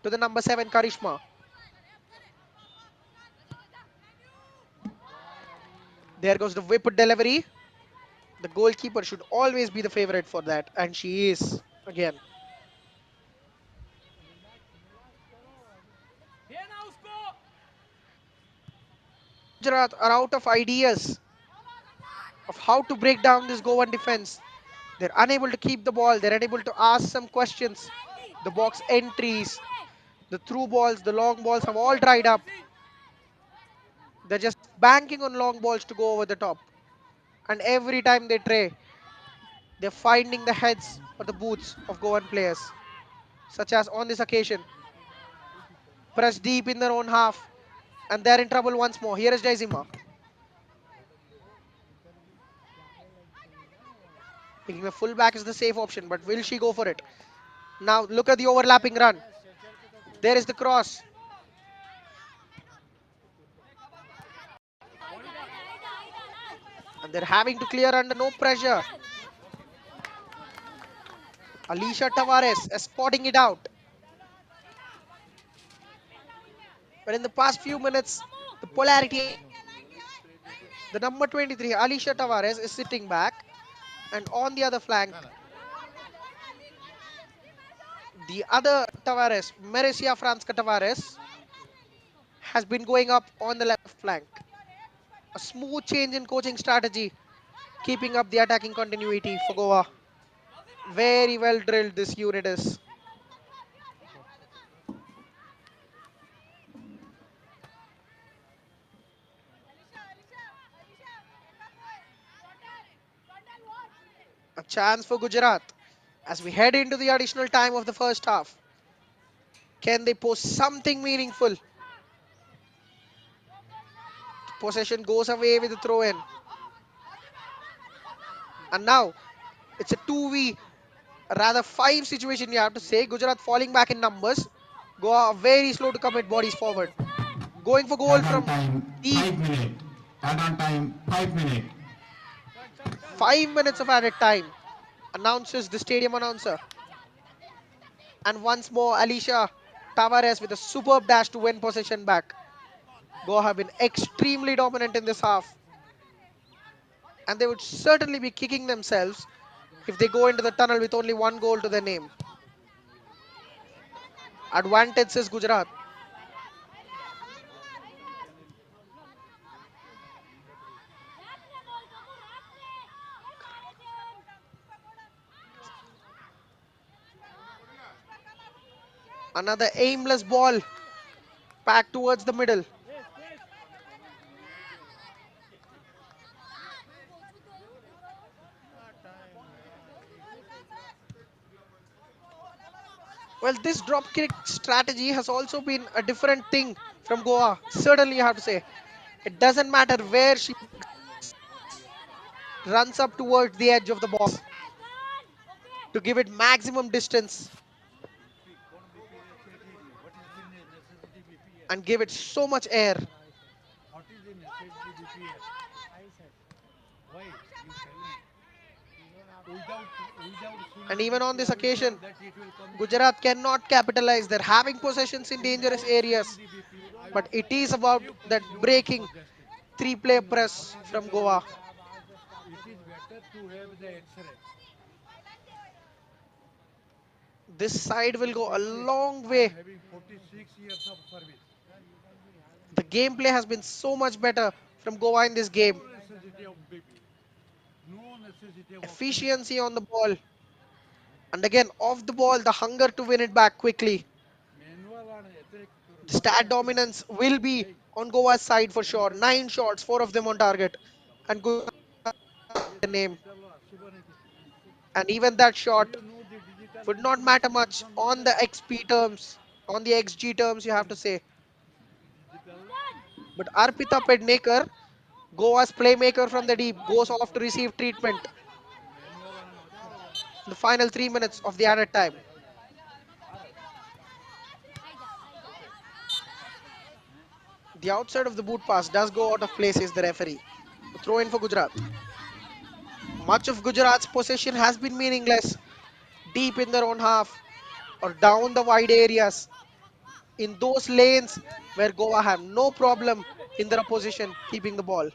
to the number 7 Karishma. There goes the whip delivery. The goalkeeper should always be the favorite for that, and she is again. Gujarat are out of ideas of how to break down this Goan defense. They're unable to keep the ball, they're unable to ask some questions. The box entries, the through balls, the long balls have all dried up. They're just banking on long balls to go over the top. And every time they try, they're finding the heads or the boots of Goan players, such as on this occasion. Press deep in their own half, and they're in trouble once more. Here is Jaizima. Thinking the fullback is the safe option, but will she go for it? Now look at the overlapping run. There is the cross. And they're having to clear under no pressure. Alicia Tavares is spotting it out. But in the past few minutes, the polarity, the number 23, Alicia Tavares, is sitting back. And on the other flank, the other Tavares, Merecia Franska Tavares, has been going up on the left flank. A smooth change in coaching strategy, keeping up the attacking continuity for Goa. Very well drilled this unit is. A chance for Gujarat as we head into the additional time of the first half. Can they post something meaningful? Possession goes away with the throw in. And now it's a 2v, rather 5 situation you have to say. Gujarat falling back in numbers. Goa very slow to commit bodies forward. Going for goal Add on from time deep. 5 minutes. Add on time 5 minutes. 5 minutes of added time, announces the stadium announcer. And once more, Alicia Tavares with a superb dash to win possession back. Goa have been extremely dominant in this half. And they would certainly be kicking themselves if they go into the tunnel with only one goal to their name. Advantage is Gujarat. Another aimless ball back towards the middle. Well, this drop kick strategy has also been a different thing from Goa. Certainly, you have to say. It doesn't matter where she runs up towards the edge of the box to give it maximum distance and give it so much air. And even on this occasion, Gujarat cannot capitalize. They're having possessions in dangerous areas, but it is about that breaking three-player press from Goa. This side will go a long way. The gameplay has been so much better from Goa in this game. Efficiency on the ball. And again, off the ball, the hunger to win it back quickly. The stat dominance will be on Goa's side for sure. 9 shots, 4 of them on target. And good the name. And even that shot would not matter much on the XP terms, on the XG terms, you have to say. But Arpita Pednekar, Goa's playmaker from the deep, goes off to receive treatment. The final 3 minutes of the added time. The outside of the boot pass does go out of place, says the referee. Throw in for Gujarat. Much of Gujarat's possession has been meaningless, deep in their own half or down the wide areas, in those lanes where Goa have no problem in their opposition keeping the ball.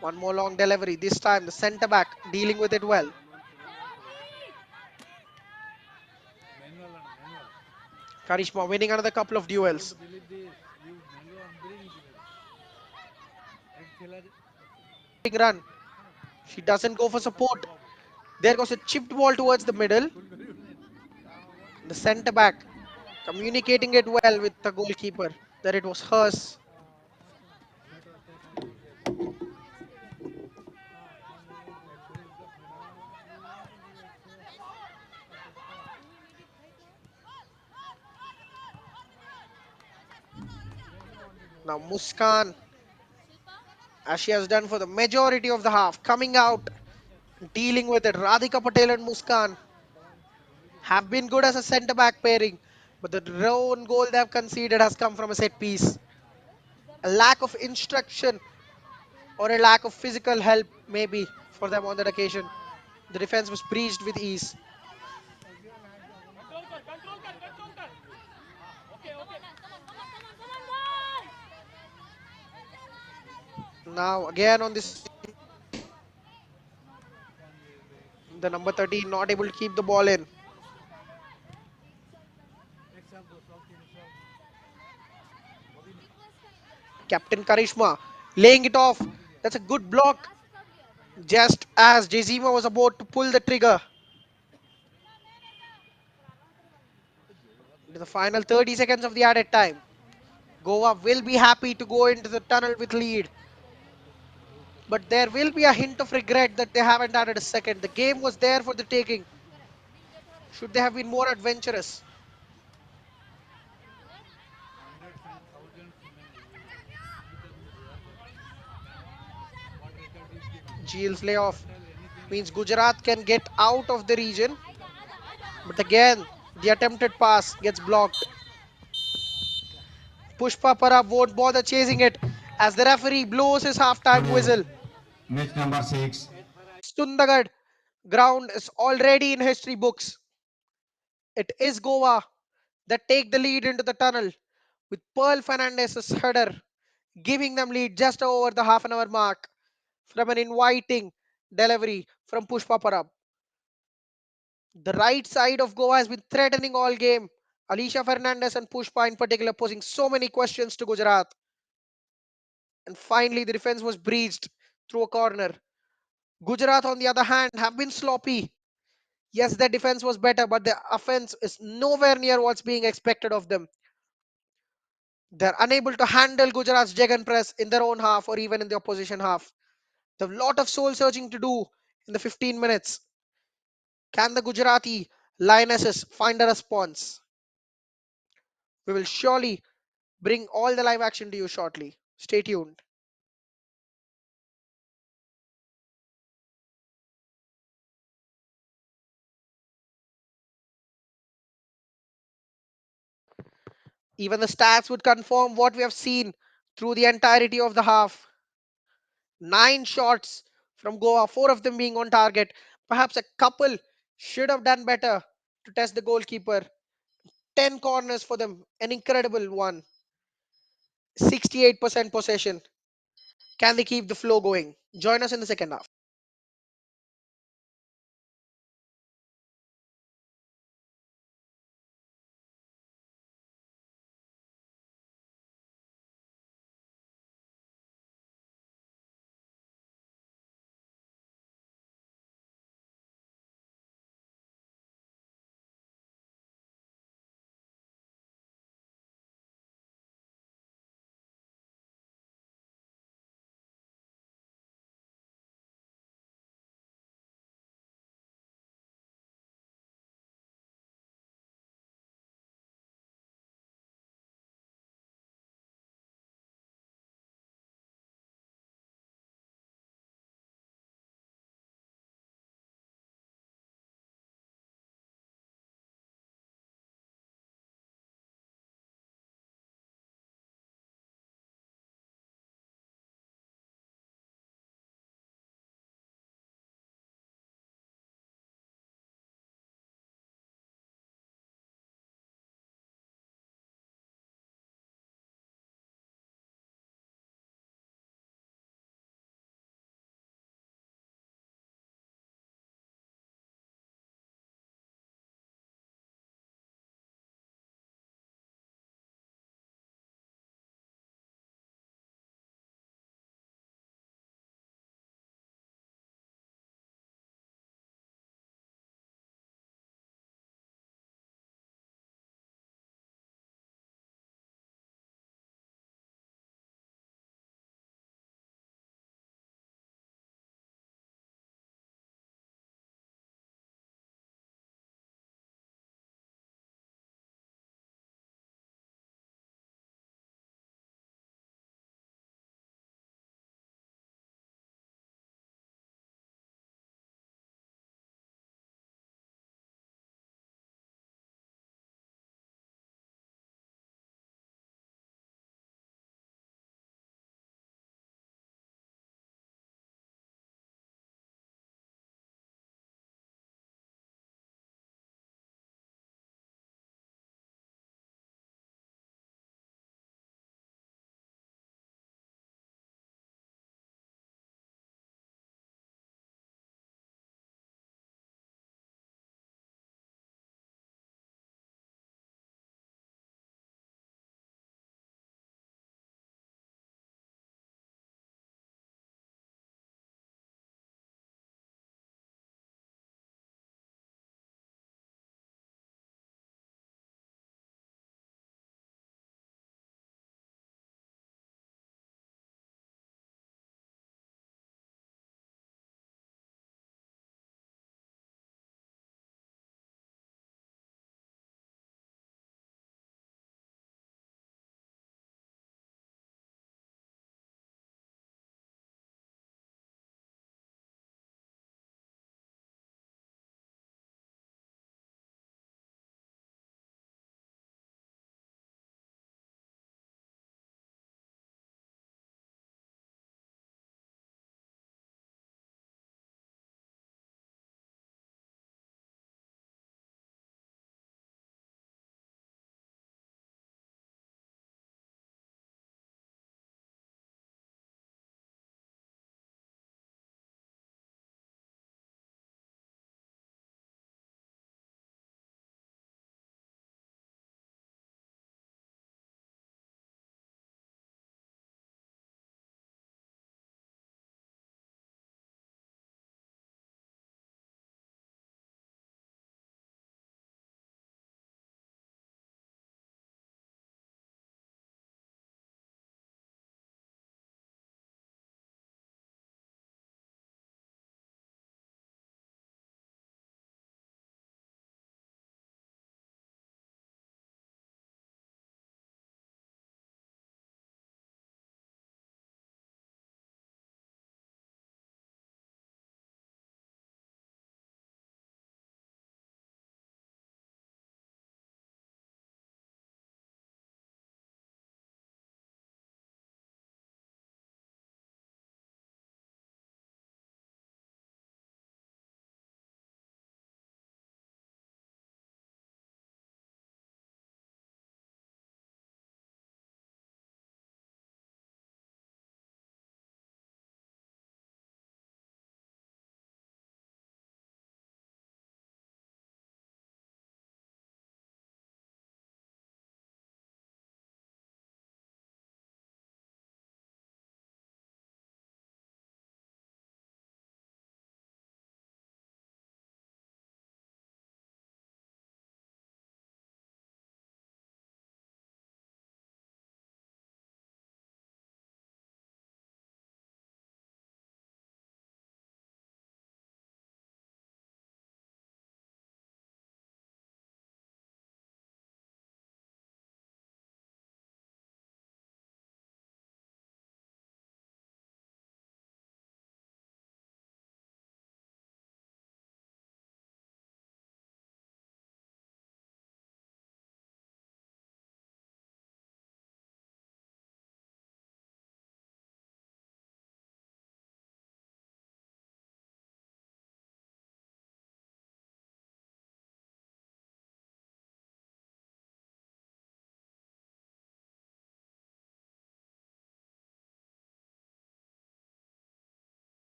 One more long delivery. This time the centre back dealing with it well. Karishma winning another couple of duels. Run. She doesn't go for support. There goes a chipped ball towards the middle. The centre back communicating it well with the goalkeeper that it was hers. Now Muskan, as she has done for the majority of the half, coming out, dealing with it. Radhika Patel and Muskan have been good as a centre back pairing, but the own goal they have conceded has come from a set piece. A lack of instruction or a lack of physical help, maybe, for them on that occasion. The defense was breached with ease. Now, again on this, the number 13 not able to keep the ball in. Captain Karishma laying it off. That's a good block. Just as Jezima was about to pull the trigger. In the final 30 seconds of the added time, Goa will be happy to go into the tunnel with lead. But there will be a hint of regret that they haven't added a second. The game was there for the taking. Should they have been more adventurous? Gilles layoff means Gujarat can get out of the region. But again, the attempted pass gets blocked. Pushpa Parab won't bother chasing it as the referee blows his halftime Today, whistle. match number 6. Sundagarh ground is already in history books. It is Goa that take the lead into the tunnel with Pearl Fernandez's header giving them lead just over the half an hour mark from an inviting delivery from Pushpa Parab. The right side of Goa has been threatening all game. Alicia Fernandez and Pushpa in particular posing so many questions to Gujarat. And finally, the defense was breached through a corner. Gujarat, on the other hand, have been sloppy. Yes, their defense was better, but their offense is nowhere near what's being expected of them. They're unable to handle Gujarat's Jagan press in their own half or even in the opposition half. They have a lot of soul searching to do in the 15 minutes. Can the Gujarati Lionesses find a response? We will surely bring all the live action to you shortly. Stay tuned. Even the stats would confirm what we have seen through the entirety of the half. 9 shots from Goa, 4 of them being on target. Perhaps a couple should have done better to test the goalkeeper. 10 corners for them, an incredible one. 68% possession. Can they keep the flow going? Join us in the second half.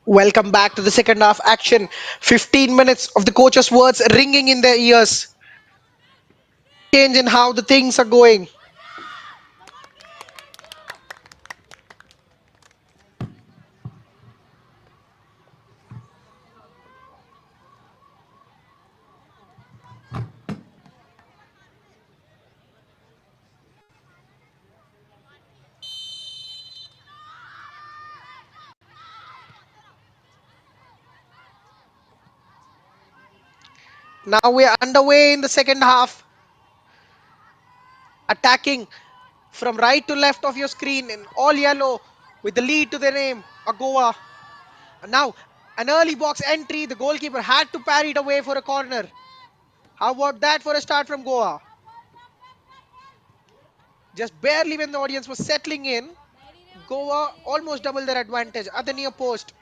Welcome back to the second half action. 15 minutes of the coach's words ringing in their ears. Change in how the things are going. Now we are underway in the second half. Attacking from right to left of your screen in all yellow with the lead to their name, Goa. And now an early box entry. The goalkeeper had to parry it away for a corner. How about that for a start from Goa? Just barely when the audience was settling in, Goa almost doubled their advantage at the near post.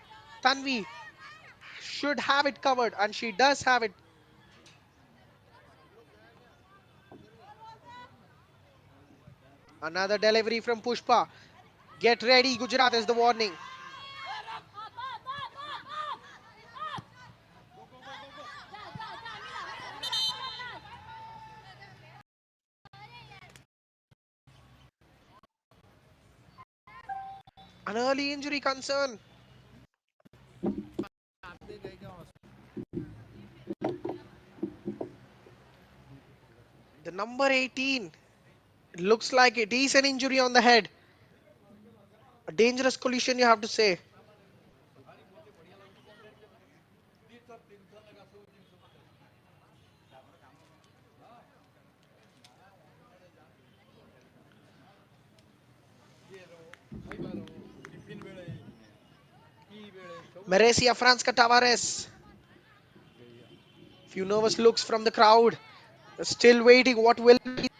Tanvi should have it covered, and she does have it. Another delivery from Pushpa. Get ready, Gujarat is the warning. An early injury concern. The number 18. It looks like it is an injury on the head. A dangerous collision, you have to say. Merecia Franska Tavares. Few nervous looks from the crowd. They're still waiting. What will be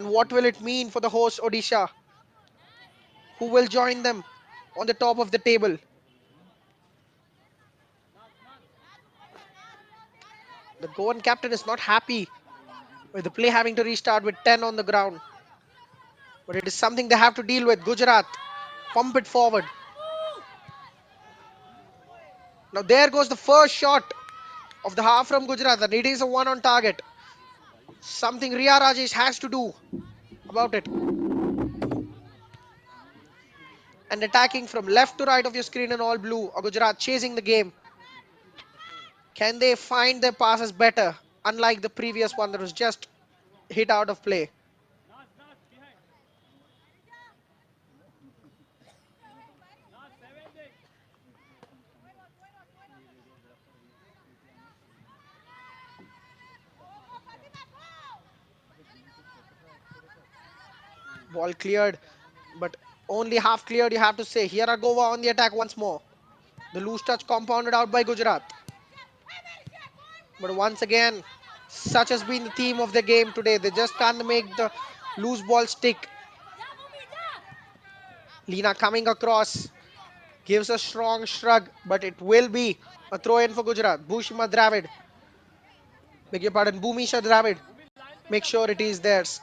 and what will it mean for the host Odisha? Who will join them on the top of the table? The Goan captain is not happy with the play having to restart with 10 on the ground. But it is something they have to deal with. Gujarat, pump it forward. Now there goes the first shot of the half from Gujarat, and it is a one on target. Something Ria Rajesh has to do about it. And attacking from left to right of your screen in all blue. Gujarat chasing the game. Can they find their passes better? Unlike the previous one that was just hit out of play. Ball cleared, but only half cleared, you have to say. Here are Goa on the attack once more. The loose touch compounded out by Gujarat. But once again, such has been the theme of the game today. They just can't make the loose ball stick. Lina coming across, gives a strong shrug, but it will be a throw in for Gujarat. Bhushima Dravid, beg your pardon, Bhumisha Dravid. Make sure it is theirs.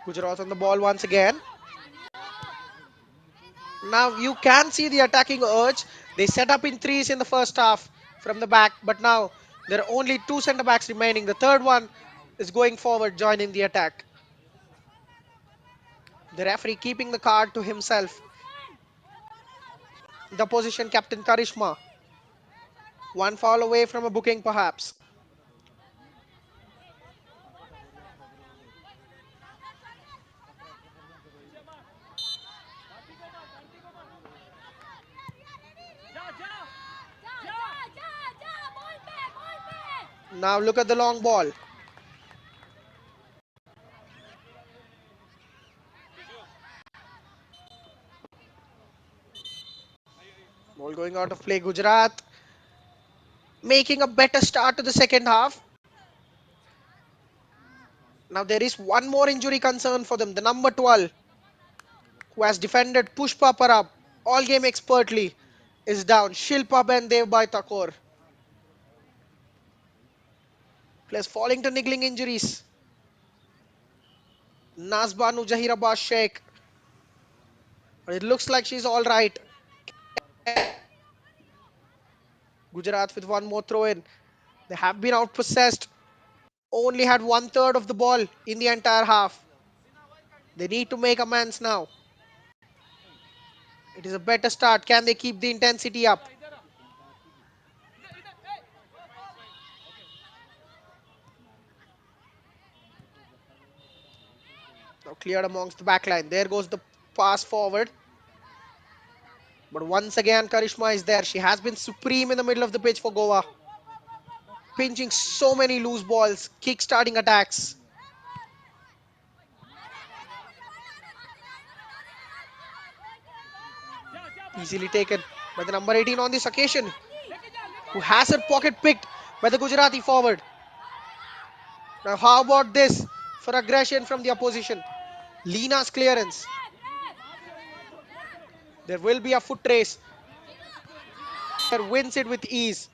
Gujarat on the ball once again. Now you can see the attacking urge. They set up in threes in the first half from the back, but now there are only two centre backs remaining. The third one is going forward, joining the attack. The referee keeping the card to himself. The position captain Karishma. One foul away from a booking perhaps. Now look at the long ball. Ball going out of play. Gujarat making a better start to the second half. Now there is one more injury concern for them. The number 12, who has defended Pushpa Parab all game expertly, is down. Shilpa Bendev by Takor. Players falling to niggling injuries. Nazbanu Jahirabaz Sheikh. But it looks like she's all right. Gujarat with one more throw in. They have been outpossessed. Only had one third of the ball in the entire half. They need to make amends now. It is a better start. Can they keep the intensity up? Now cleared amongst the back line. There goes the pass forward. But once again, Karishma is there. She has been supreme in the middle of the pitch for Goa. Pinching so many loose balls, kick-starting attacks. Easily taken by the number 18 on this occasion, who has her pocket picked by the Gujarati forward. Now how about this for aggression from the opposition? Leena's clearance. There will be a foot race. Wins it with ease.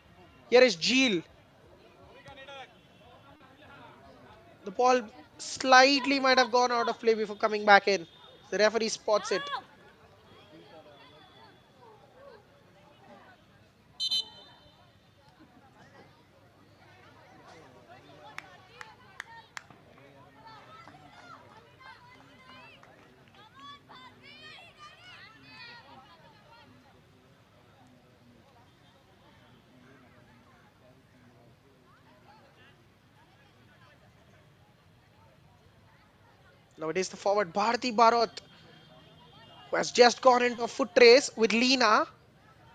Here is Jeel. The ball slightly might have gone out of play before coming back in. The referee spots it. Now it is the forward Bharati Bharat, who has just gone into a foot race with Leena,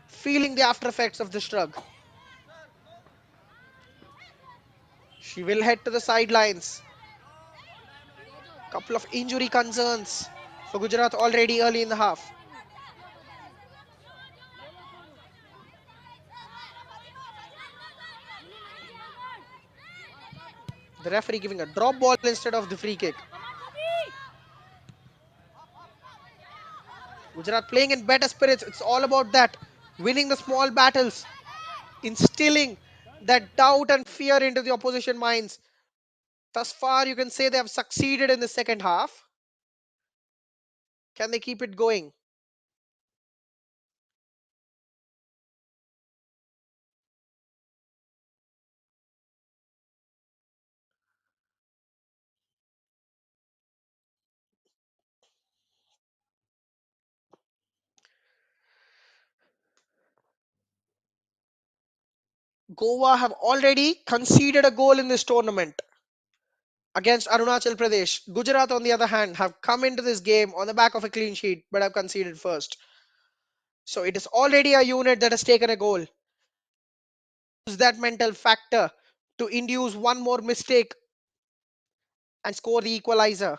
feeling the after effects of the shrug. She will head to the sidelines. Couple of injury concerns for Gujarat already early in the half. The referee giving a drop ball instead of the free kick. Gujarat playing in better spirits. It's all about that. Winning the small battles. Instilling that doubt and fear into the opposition minds. Thus far, you can say they have succeeded in the second half. Can they keep it going? Goa have already conceded a goal in this tournament against Arunachal Pradesh. Gujarat, on the other hand, have come into this game on the back of a clean sheet but have conceded first. So it is already a unit that has taken a goal. Use that mental factor to induce one more mistake and score the equalizer.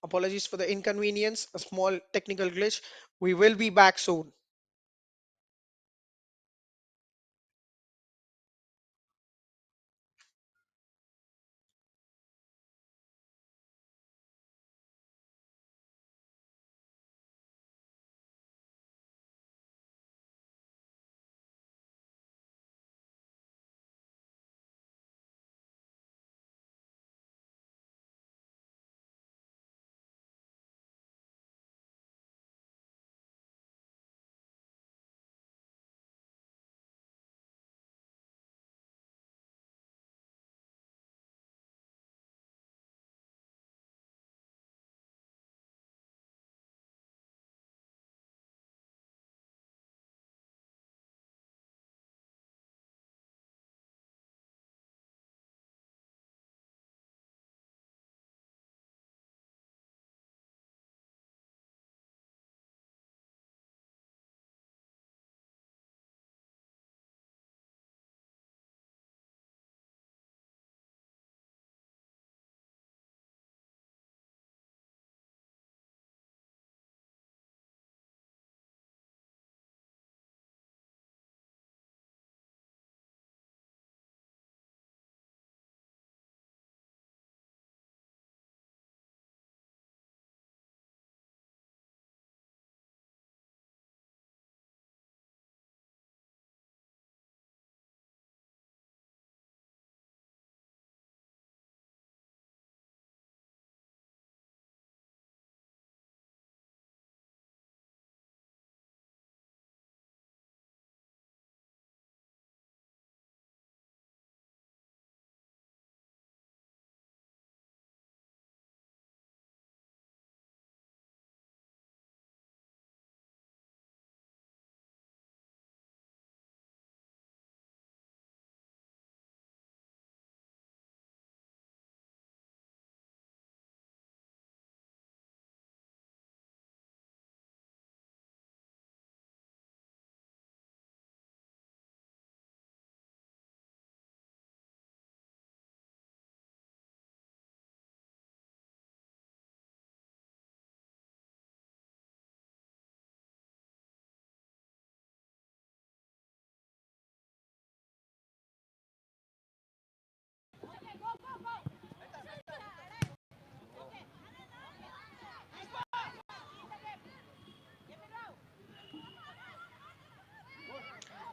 Apologies for the inconvenience, a small technical glitch. We will be back soon.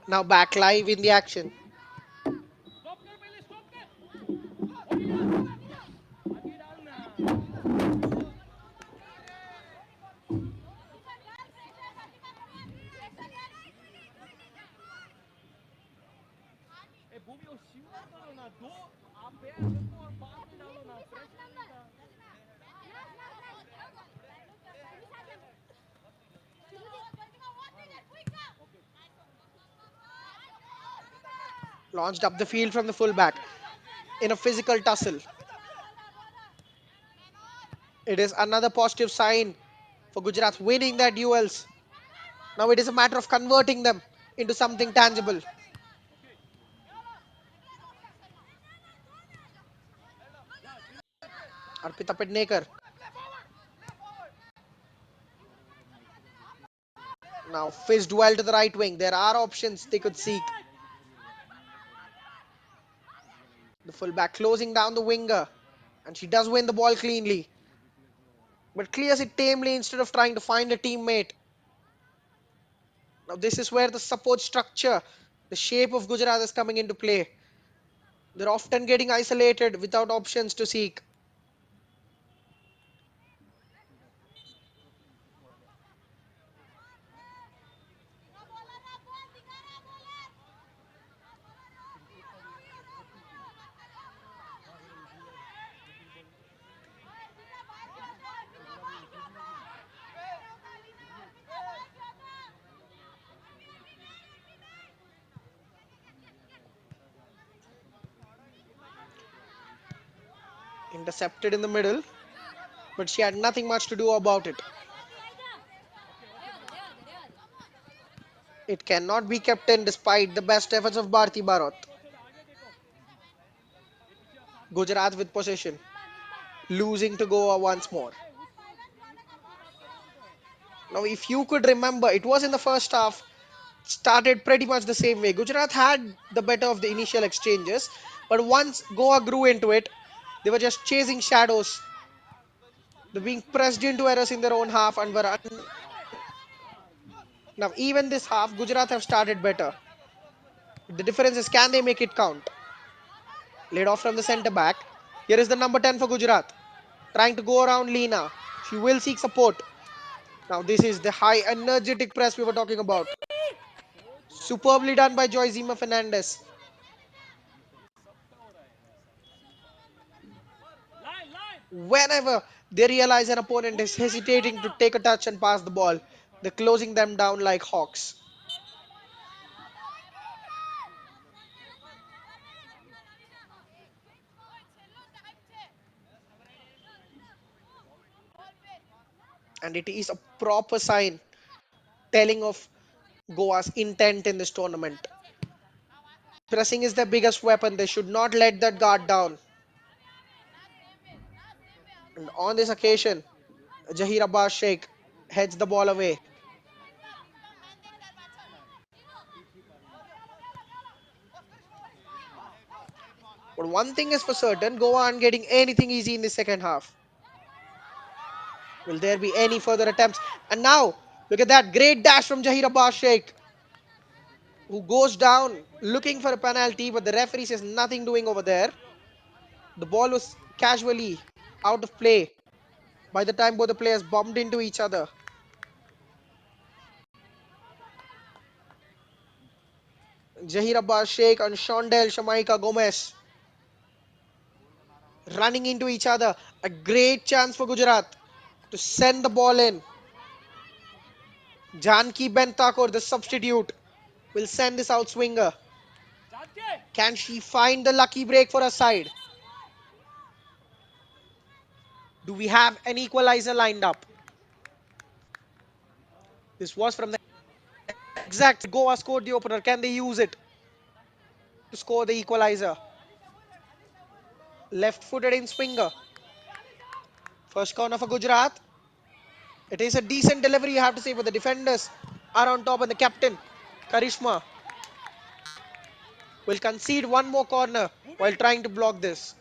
Now back live in the action. Launched up the field from the fullback in a physical tussle. It is another positive sign for Gujarat winning their duels. Now it is a matter of converting them into something tangible. Arpita Pednekar. Now Fizz duel to the right wing. There are options they could seek. The fullback closing down the winger. And she does win the ball cleanly. But clears it tamely instead of trying to find a teammate. Now this is where the support structure, the shape of Gujarat is coming into play. They're often getting isolated without options to seek. Intercepted in the middle, but she had nothing much to do about it. It cannot be kept in despite the best efforts of Bharti Bharat. Gujarat with possession, losing to Goa once more. Now, if you could remember, it was in the first half, started pretty much the same way. Gujarat had the better of the initial exchanges, but once Goa grew into it, they were just chasing shadows. They're being pressed into errors in their own half and were now even this half, Gujarat have started better. The difference is can they make it count? Laid off from the centre back. Here is the number 10 for Gujarat. Trying to go around Lena. She will seek support. Now this is the high energetic press we were talking about. Superbly done by Joyzima Fernandez. Whenever they realize an opponent is hesitating to take a touch and pass the ball, they're closing them down like hawks. And it is a proper sign telling of Goa's intent in this tournament. Pressing is their biggest weapon. They should not let that guard down. And on this occasion, Jahir Abbas Sheikh heads the ball away. But one thing is for certain, Goa aren't getting anything easy in the second half. Will there be any further attempts? And now, look at that great dash from Jahir Abbas Sheikh, who goes down looking for a penalty, but the referee says nothing doing over there. The ball was casually out of play by the time both the players bumped into each other. Jahir Abbas Sheikh and Shondel Shamaika Gomez running into each other. A great chance for Gujarat to send the ball in. Janki Bentakur, the substitute, will send this out swinger. Can she find the lucky break for her side? Do we have an equalizer lined up? This was from the exact Goa scored the opener. Can they use it to score the equalizer? Left footed in swinger. First corner for Gujarat. It is a decent delivery, you have to say, but the defenders are on top and the captain, Karishma, will concede one more corner while trying to block this.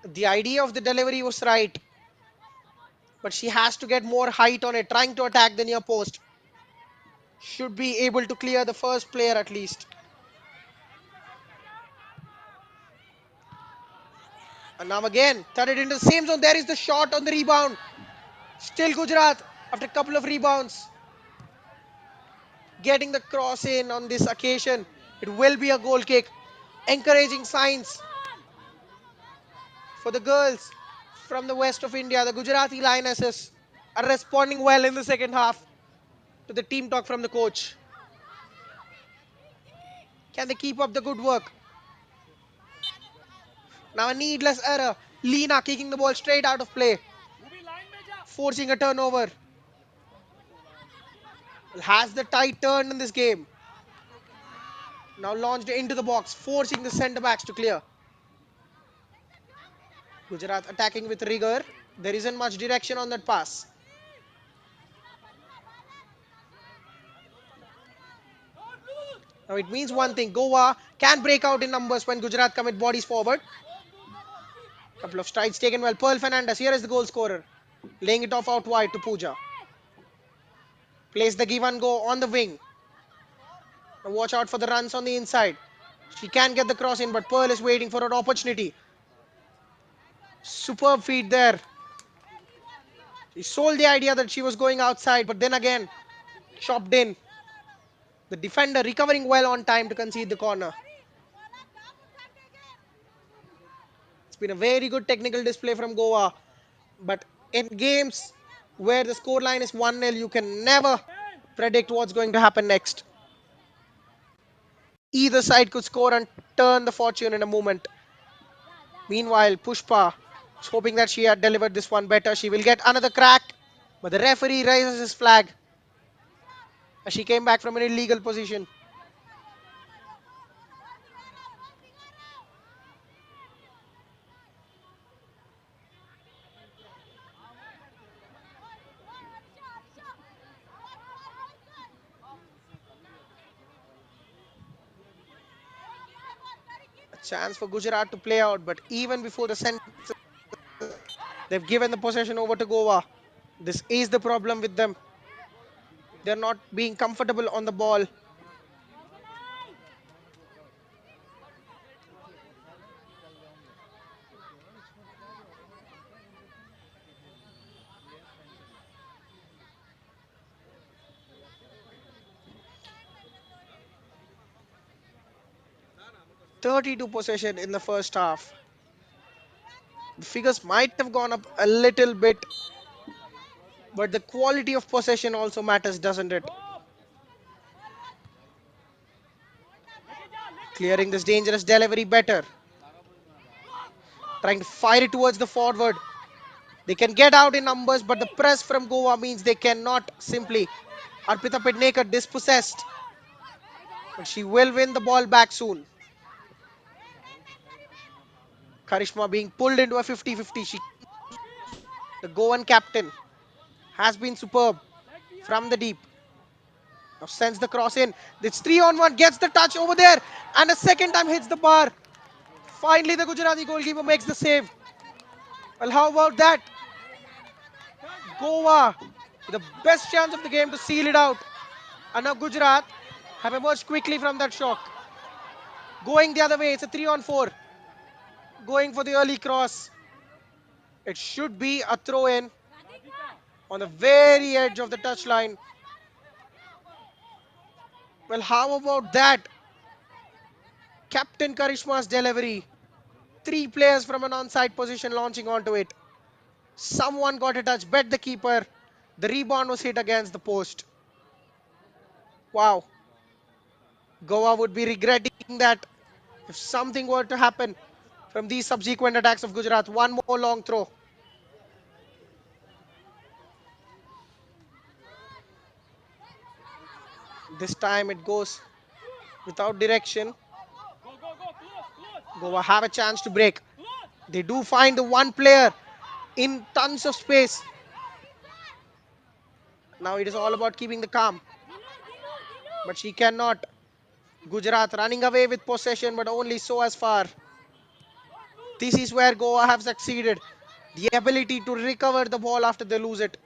The idea of the delivery was right, but she has to get more height on it, trying to attack the near post. Should be able to clear the first player at least. And now again, turn it into the same zone. There is the shot on the rebound. Still Gujarat after a couple of rebounds. Getting the cross in on this occasion. It will be a goal kick. Encouraging signs for the girls from the west of India. The Gujarati Lionesses are responding well in the second half to the team talk from the coach. Can they keep up the good work? Now a needless error. Leena kicking the ball straight out of play, forcing a turnover. Has the tide turned in this game? Now launched into the box, forcing the centre backs to clear. Gujarat attacking with rigor. There isn't much direction on that pass. Now it means one thing. Goa can break out in numbers when Gujarat commit bodies forward. Couple of strides taken well. Pearl Fernandez, here is the goal scorer. Laying it off out wide to Pooja. Plays the give and go on the wing. Now watch out for the runs on the inside. She can get the cross in, but Pearl is waiting for an opportunity. Superb feed there. She sold the idea that she was going outside, but then again, chopped in. The defender recovering well on time to concede the corner. It's been a very good technical display from Goa, but in games where the scoreline is 1-0, you can never predict what's going to happen next. Either side could score and turn the fortune in a moment. Meanwhile, Pushpa is hoping that she had delivered this one better. She will get another crack, but the referee raises his flag as she came back from an illegal position. A chance for Gujarat to play out, but even before the sentence, they've given the possession over to Goa. This is the problem with them. They're not being comfortable on the ball. 32 possession in the first half. The figures might have gone up a little bit, but the quality of possession also matters, doesn't it? Clearing this dangerous delivery better. Trying to fire it towards the forward. They can get out in numbers, but the press from Goa means they cannot simply. Arpita Pednekar dispossessed, but she will win the ball back soon. Karishma being pulled into a 50-50. The Goan captain has been superb from the deep. Now sends the cross in. It's 3-on-1. Gets the touch over there. And a second time hits the bar. Finally, the Gujarati goalkeeper makes the save. Well, how about that? Goa with the best chance of the game to seal it out. And now Gujarat have emerged quickly from that shock. Going the other way. It's a 3-on-4. Going for the early cross. It should be a throw in on the very edge of the touchline. Well, how about that? Captain Karishma's delivery. Three players from an onside position launching onto it. Someone got a touch, bet the keeper. The rebound was hit against the post. Wow. Goa would be regretting that if something were to happen from these subsequent attacks of Gujarat. One more long throw. This time it goes without direction. Goa have a chance to break. They do find the one player in tons of space. Now it is all about keeping the calm. But she cannot. Gujarat running away with possession, but only so as far. This is where Goa have succeeded. The ability to recover the ball after they lose it.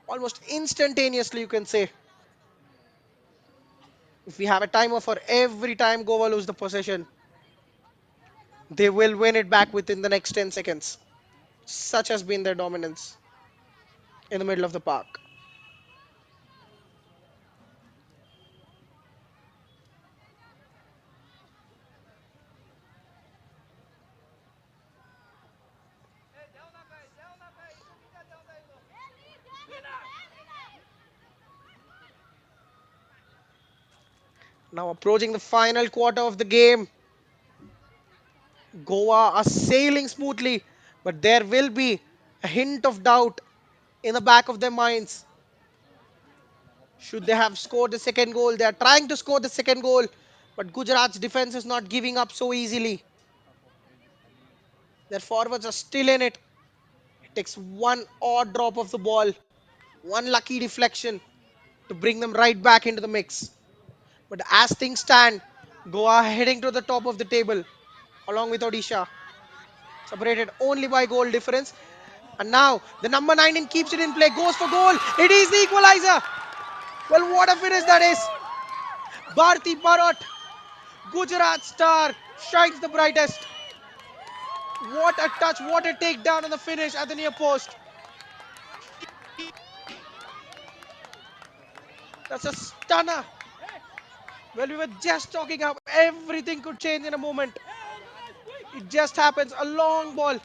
Almost instantaneously, you can say. If we have a timer for every time Goa lose the possession, they will win it back within the next 10 seconds. Such has been their dominance in the middle of the park. Now approaching the final quarter of the game, Goa are sailing smoothly, but there will be a hint of doubt in the back of their minds. Should they have scored the second goal? They are trying to score the second goal, but Gujarat's defense is not giving up so easily. Their forwards are still in it. It takes one odd drop of the ball, one lucky deflection to bring them right back into the mix. But as things stand, Goa heading to the top of the table along with Odisha, separated only by goal difference. And now the number 19 keeps it in play, goes for goal. It is the equalizer. Well, what a finish that is. Bharti Barot, Gujarat star, shines the brightest. What a touch, what a takedown on the finish at the near post. That's a stunner. Well, we were just talking how everything could change in a moment. It just happens. A long ball.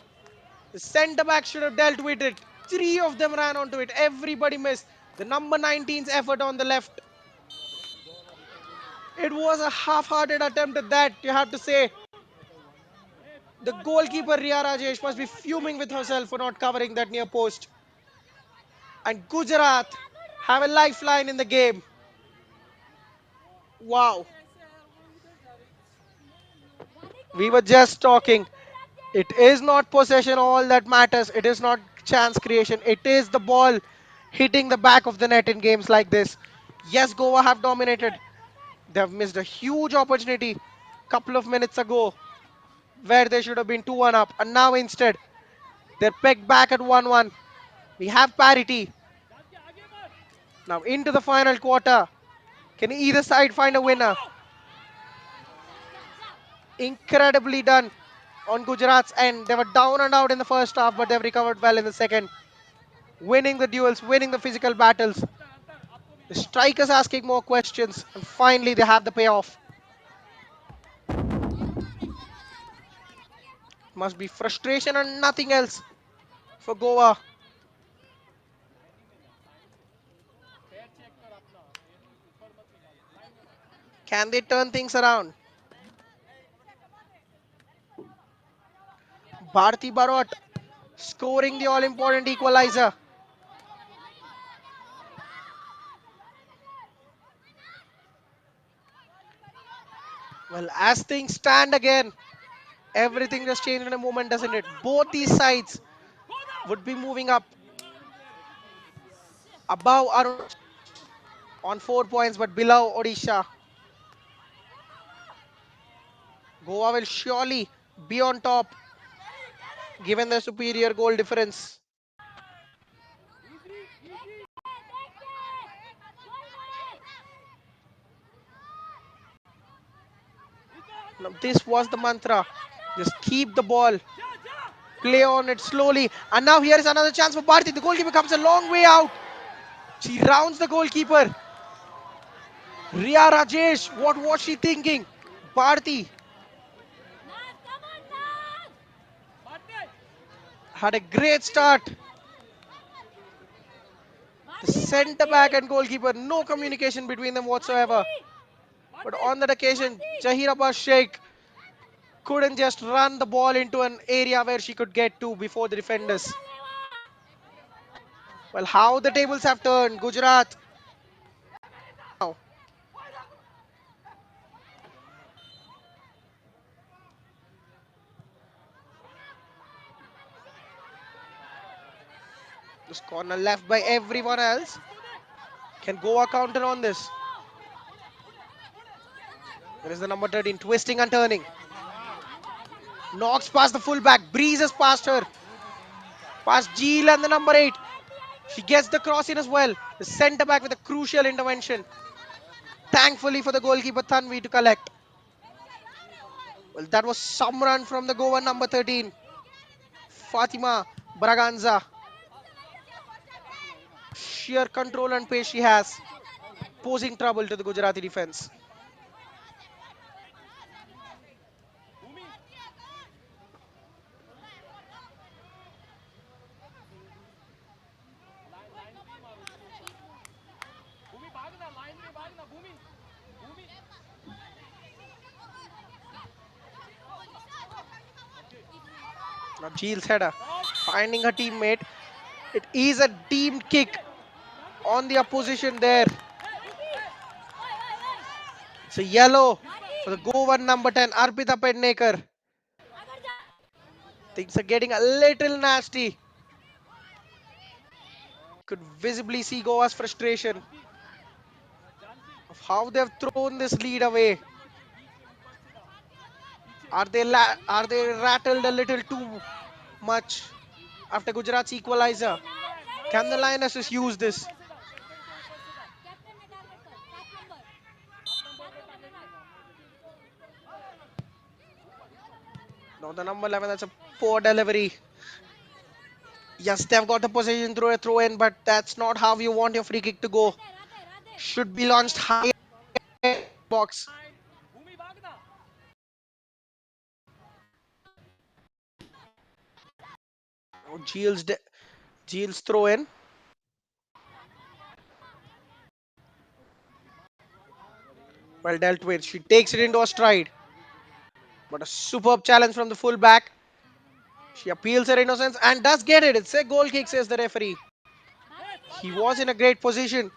The centre back should have dealt with it. Three of them ran onto it. Everybody missed. The number 19's effort on the left. It was a half-hearted attempt at that, you have to say. The goalkeeper Ria Rajesh must be fuming with herself for not covering that near post. And Gujarat have a lifeline in the game. Wow. We were just talking. It is not possession all that matters. It is not chance creation. It is the ball hitting the back of the net in games like this. Yes, Goa have dominated. They have missed a huge opportunity couple of minutes ago where they should have been 2-1 up. And now instead, they're pegged back at 1-1. We have parity. Now into the final quarter. Can either side find a winner? Incredibly done on Gujarat's end. They were down and out in the first half, but they've recovered well in the second. Winning the duels, winning the physical battles. The strikers asking more questions, and finally they have the payoff. Must be frustration and nothing else for Goa. Can they turn things around? Bharti Barot scoring the all-important equalizer. Well, as things stand again, everything just changed in a moment, doesn't it? Both these sides would be moving up above Arun on 4 points, but below Odisha. Goa will surely be on top given the superior goal difference. Now, this was the mantra. Just keep the ball, play on it slowly. And now here is another chance for Bharti. The goalkeeper comes a long way out. She rounds the goalkeeper. Ria Rajesh, what was she thinking? Bharti had a great start. The centre back and goalkeeper, no communication between them whatsoever. But on that occasion, Jahir Abbas Sheikh couldn't just run the ball into an area where she could get to before the defenders. Well, how the tables have turned. Gujarat now this corner left by everyone else. Can Goa counter on this? There is the number 13 twisting and turning. Knocks past the fullback, breezes past her, past Jeel and the number 8. She gets the cross in as well. The centre back with a crucial intervention. Thankfully for the goalkeeper Tanvi to collect. Well, that was some run from the Goa number 13, Fatima Braganza. Sheer control and pace she has, posing trouble to the Gujarati defense. Now Jeel's header, finding her teammate. It is a deemed kick on the opposition there. It's a yellow for the Goan number 10, Arpita Pednekar. Things are getting a little nasty. Could visibly see Goa's frustration of how they've thrown this lead away. Are they rattled a little too much after Gujarat's equalizer? Can the Lionesses use this? Now the number 11, that's a poor delivery. Yes, they've got the possession through a throw in, but that's not how you want your free kick to go. Should be launched high box. Oh, Jeel's throw in. Well dealt with. She takes it into a stride. But a superb challenge from the fullback. She appeals her innocence and does get it. It's a goal kick, says the referee. He was in a great position.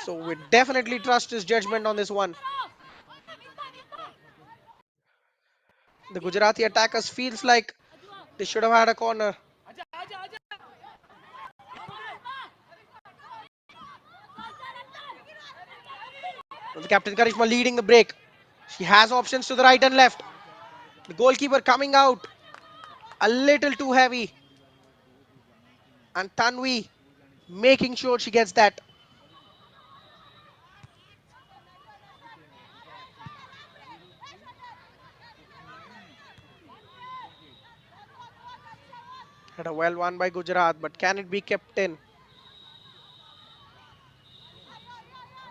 So we definitely trust his judgment on this one. The Gujarati attackers feels like they should have had a corner. The captain Karishma leading the break. She has options to the right and left. The goalkeeper coming out a little too heavy. And Tanvi making sure she gets that. Had a well won by Gujarat, but can it be kept in?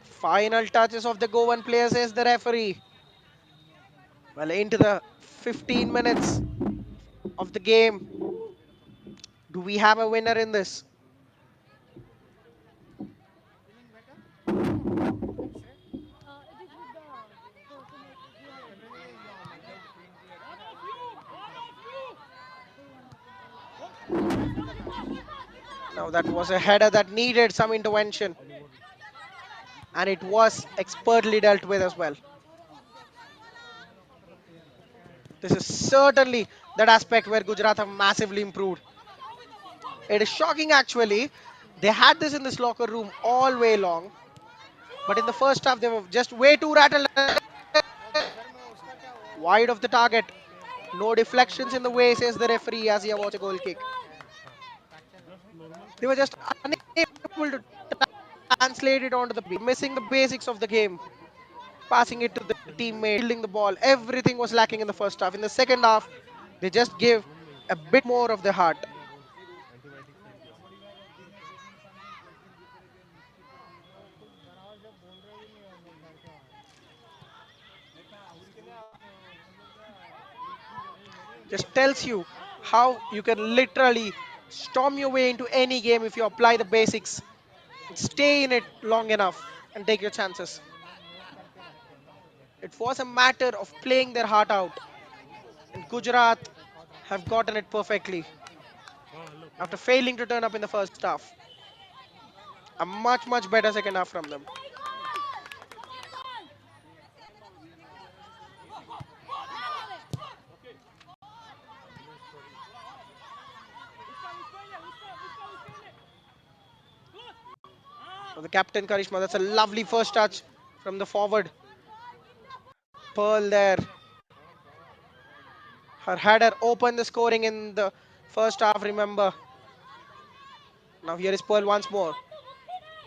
Final touches of the Goan player, says the referee. Well, into the 15 minutes of the game. Do we have a winner in this? Now, that was a header that needed some intervention. And it was expertly dealt with as well. This is certainly that aspect where Gujarat have massively improved. It is shocking actually. They had this in this locker room all way long. But in the first half, they were just way too rattled. Wide of the target. No deflections in the way, says the referee as he awards a goal kick. They were just unable to translate it onto the missing the basics of the game. Passing it to the teammate, fielding the ball. Everything was lacking in the first half. In the second half, they just give a bit more of their heart. Just tells you how you can literally storm your way into any game if you apply the basics, stay in it long enough, and take your chances. It was a matter of playing their heart out, and Gujarat have gotten it perfectly after failing to turn up in the first half. A much better second half from them. So the captain Karishma, that's a lovely first touch from the forward. Pearl there. Her header opened the scoring in the first half, remember. Now here is Pearl once more.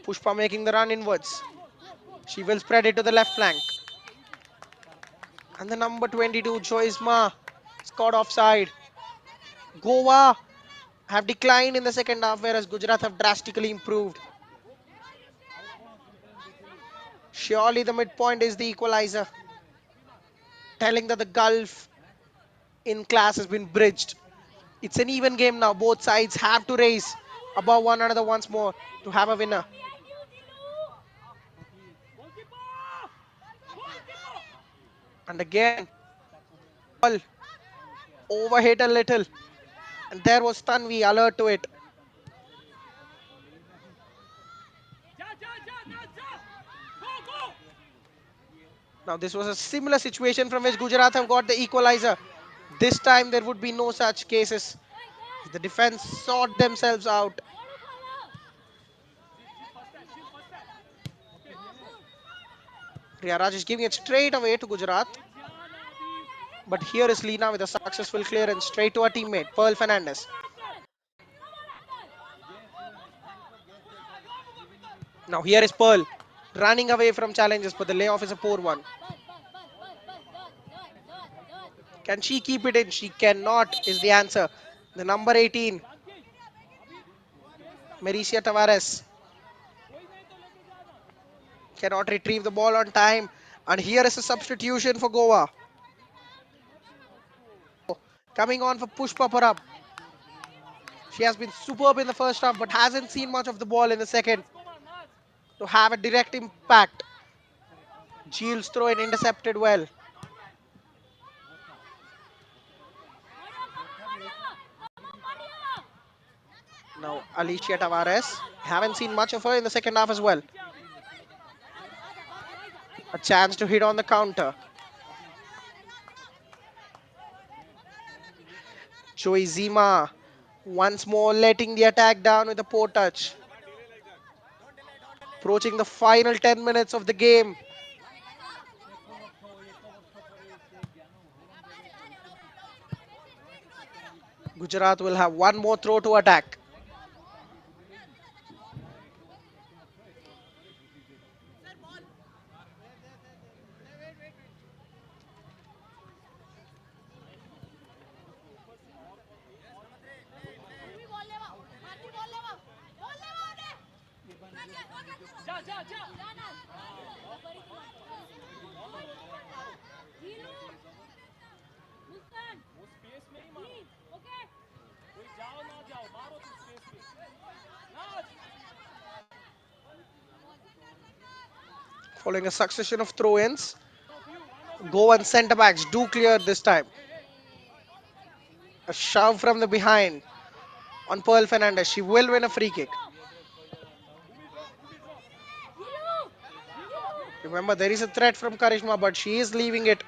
Pushpa making the run inwards. She will spread it to the left flank. And the number 22, Joisma, scored offside. Goa have declined in the second half, whereas Gujarat have drastically improved. Surely the midpoint is the equalizer, telling that the gulf in class has been bridged. It's an even game now. Both sides have to race above one another once more to have a winner. And again, ball overhit a little. And there was Tanvi alert to it. Now this was a similar situation from which Gujarat have got the equalizer. This time there would be no such cases. The defense sought themselves out. Riyaraj is giving it straight away to Gujarat. But here is Leena with a successful clearance straight to her teammate, Pearl Fernandez. Now here is Pearl running away from challenges, but the layoff is a poor one. Can she keep it in? She cannot, is the answer. The number 18, Maricia Tavares, cannot retrieve the ball on time. And here is a substitution for Goa. Coming on for Pushpa Parab. She has been superb in the first half, but hasn't seen much of the ball in the second to have a direct impact. Gilles throw it intercepted well. Now Alicia Tavares. Haven't seen much of her in the second half as well. A chance to hit on the counter. Joey Zima once more letting the attack down with a poor touch. Approaching the final 10 minutes of the game. Gujarat will have one more throw to attack. Following a succession of throw-ins, Goan centre backs do clear this time. A shove from the behind on Pearl Fernandez. She will win a free kick. Remember, there is a threat from Karishma, but she is leaving it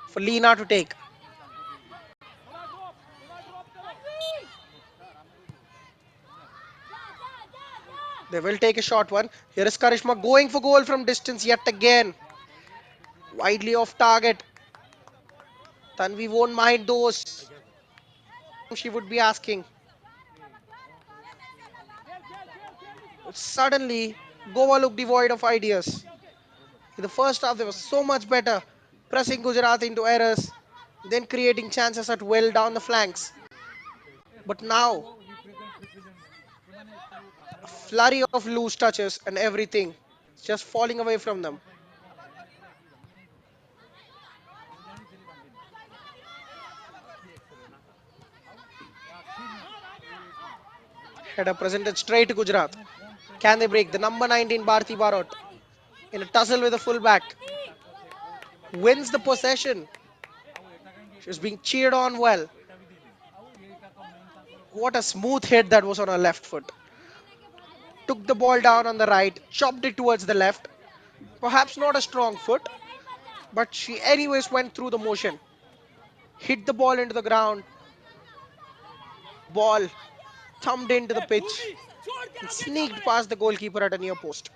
for Leena to take. They will take a short one. Here is Karishma going for goal from distance yet again. Widely off target. Tanvi won't mind those. She would be asking. But suddenly, Goa looked devoid of ideas. In the first half, they were so much better, pressing Gujarat into errors, then creating chances at will down the flanks. But now, a flurry of loose touches and everything is just falling away from them. Header presented straight to Gujarat. Can they break? The number 19 Bharti Barot in a tussle with the fullback wins the possession. She's being cheered on well. What a smooth hit that was on her left foot. Took the ball down on the right, chopped it towards the left. Perhaps not a strong foot, but she anyways went through the motion. Hit the ball into the ground. Ball thumped into the pitch and sneaked past the goalkeeper at a near post.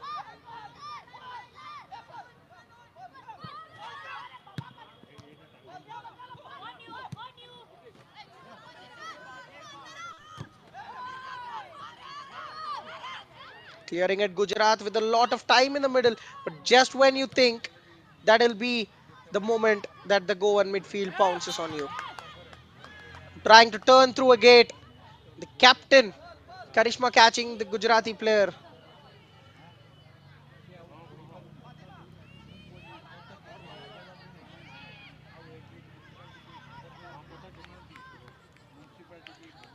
Clearing at Gujarat with a lot of time in the middle, but just when you think that'll be the moment that the Goan midfield pounces on you. Trying to turn through a gate, the captain, Karishma catching the Gujarati player.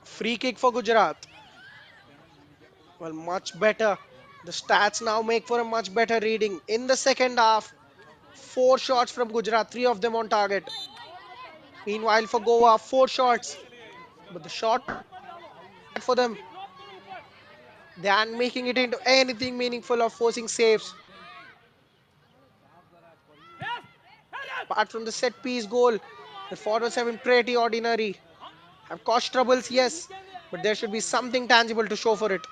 Free kick for Gujarat. Well, much better. The stats now make for a much better reading. In the second half, four shots from Gujarat, three of them on target. Meanwhile, for Goa, four shots, but the shot for them, they aren't making it into anything meaningful or forcing saves. Apart from the set piece goal, the forwards have been pretty ordinary. Have caused troubles, yes, but there should be something tangible to show for it.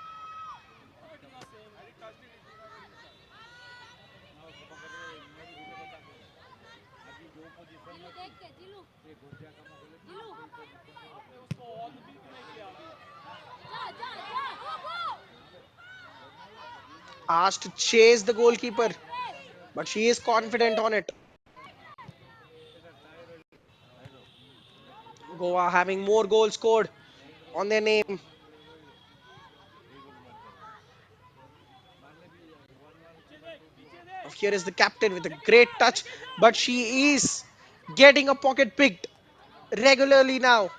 Asked to chase the goalkeeper, but she is confident on it. Goa having more goals scored on their name. Here is the captain with a great touch, but she is getting a pocket picked regularly now.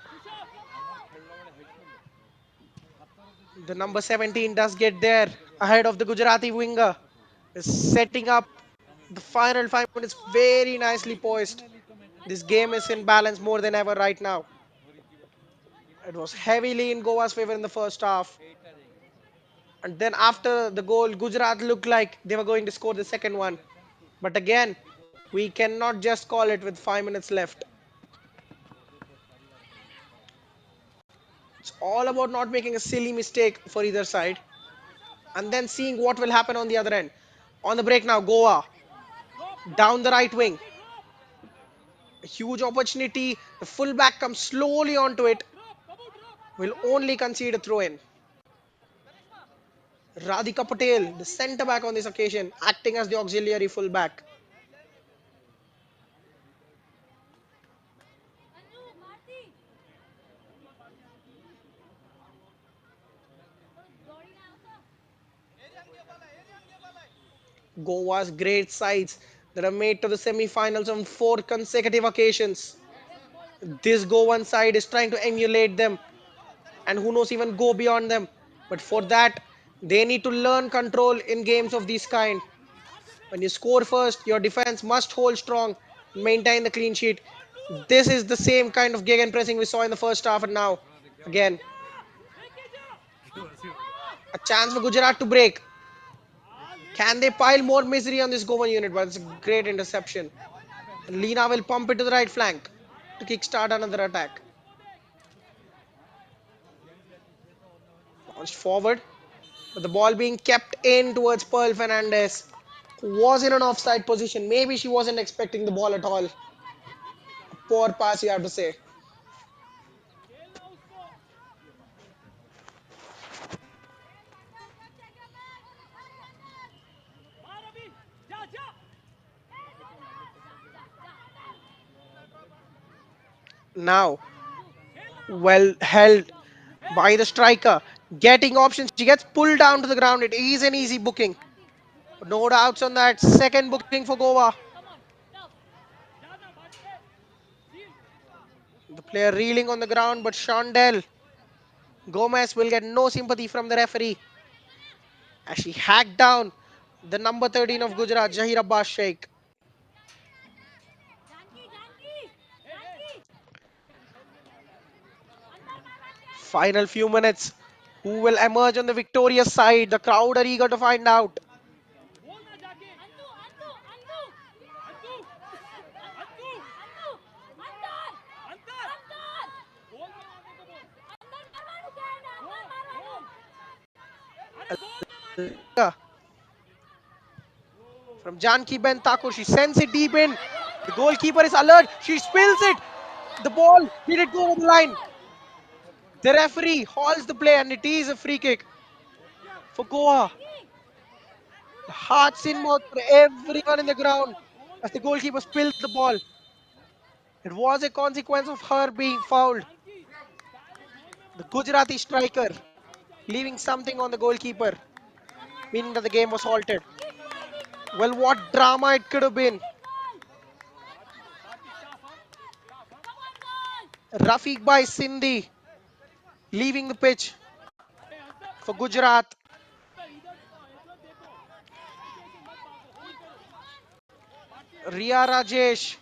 The number 17 does get there ahead of the Gujarati winger, is setting up the final 5 minutes very nicely poised. This game is in balance more than ever right now. It was heavily in Goa's favor in the first half. And then after the goal, Gujarat looked like they were going to score the second one. But again, we cannot just call it with 5 minutes left. It's all about not making a silly mistake for either side and then seeing what will happen on the other end. On the break now, Goa down the right wing. A huge opportunity. The fullback comes slowly onto it. Will only concede a throw in. Radhika Patel, the centre back on this occasion, acting as the auxiliary fullback. Goa's great sides that have made to the semi-finals on four consecutive occasions. This Goan side is trying to emulate them and who knows even go beyond them. But for that, they need to learn control in games of this kind. When you score first, your defense must hold strong, maintain the clean sheet. This is the same kind of gegenpressing we saw in the first half, and now again a chance for Gujarat to break. Can they pile more misery on this Goan unit? But it's a great interception. Lina will pump it to the right flank to kickstart another attack. Launched forward, but the ball being kept in towards Pearl Fernandez, who was in an offside position. Maybe she wasn't expecting the ball at all. Poor pass, you have to say. Now, well held by the striker, getting options. She gets pulled down to the ground. It is an easy booking. No doubts on that. Second booking for Goa. The player reeling on the ground, but Shondell Gomez will get no sympathy from the referee as she hacked down the number 13 of Gujarat, Zahir Abbas Sheikh. Final few minutes. Who will emerge on the victorious side? The crowd are eager to find out. From Janki Ben Thakur, she sends it deep in. The goalkeeper is alert. She spills it. The ball, did it go over the line? The referee halts the play and it is a free kick for Goa. Hearts in mouth for everyone in the ground as the goalkeeper spilled the ball. It was a consequence of her being fouled. The Gujarati striker leaving something on the goalkeeper, meaning that the game was halted. Well, what drama it could have been. Rafiq by Sindhi leaving the pitch for Gujarat. Ria Rajesh.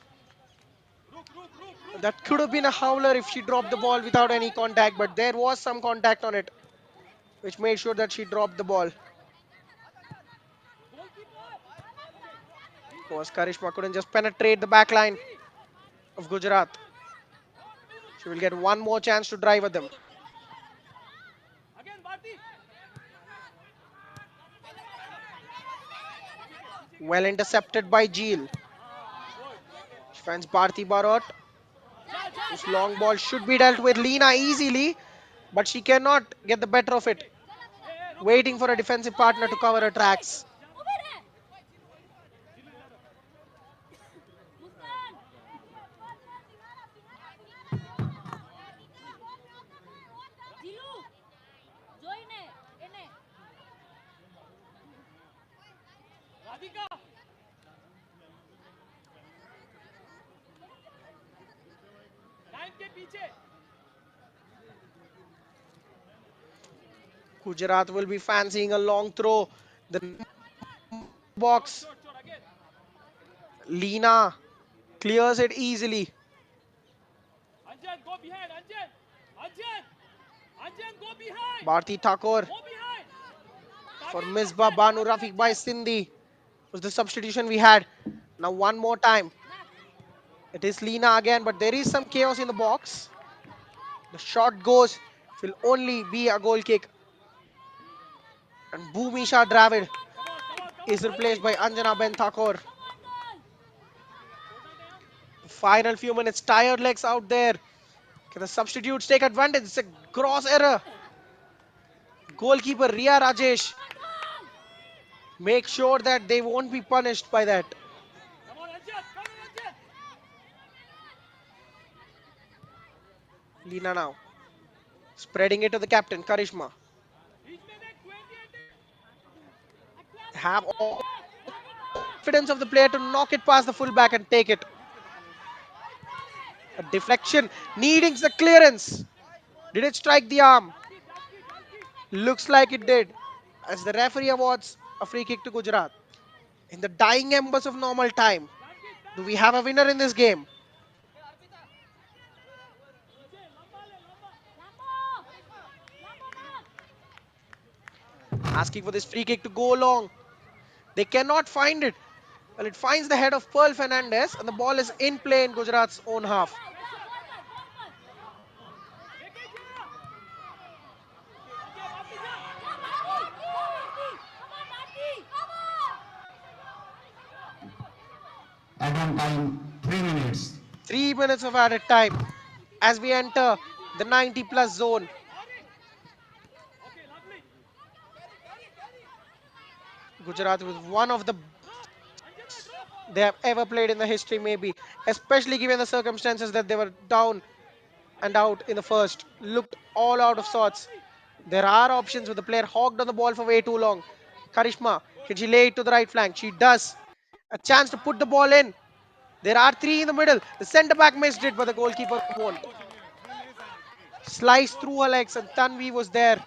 That could have been a howler if she dropped the ball without any contact, but there was some contact on it, which made sure that she dropped the ball. Of course, Karishma couldn't just penetrate the back line of Gujarat. She will get one more chance to drive at them. Well intercepted by Jeel. She finds Bharti Barot. This long ball should be dealt with Leena easily, but she cannot get the better of it. Waiting for a defensive partner to cover her tracks. Gujarat will be fancying a long throw. The box. Leena clears it easily. Bharti Thakur for Misbah Banu Rafiq by Sindhi was the substitution we had. Now one more time. It is Leena again, but there is some chaos in the box. The shot goes. It will only be a goal kick. And Bhumisha Dravid is replaced by Anjana Ben Thakur. The final few minutes, tired legs out there. Can the substitutes take advantage? It's a gross error. Goalkeeper Ria Rajesh. Make sure that they won't be punished by that. Leena now. Spreading it to the captain, Karishma. Have all confidence of the player to knock it past the fullback and take it. A deflection needing the clearance. Did it strike the arm? Looks like it did. As the referee awards a free kick to Gujarat. In the dying embers of normal time, do we have a winner in this game? Asking for this free kick to go long. They cannot find it. Well, it finds the head of Pearl Fernandez and the ball is in play in Gujarat's own half. Add-on time 3 minutes. 3 minutes of added time as we enter the 90 plus zone. Gujarat was one of the they have ever played in the history, maybe, especially given the circumstances that they were down and out in the first. Looked all out of sorts. There are options with the player hogged on the ball for way too long. Karishma, can she lay it to the right flank? She does. A chance to put the ball in. There are three in the middle. The centre back missed it, but the goalkeeper won't. Sliced through her legs, and Tanvi was there.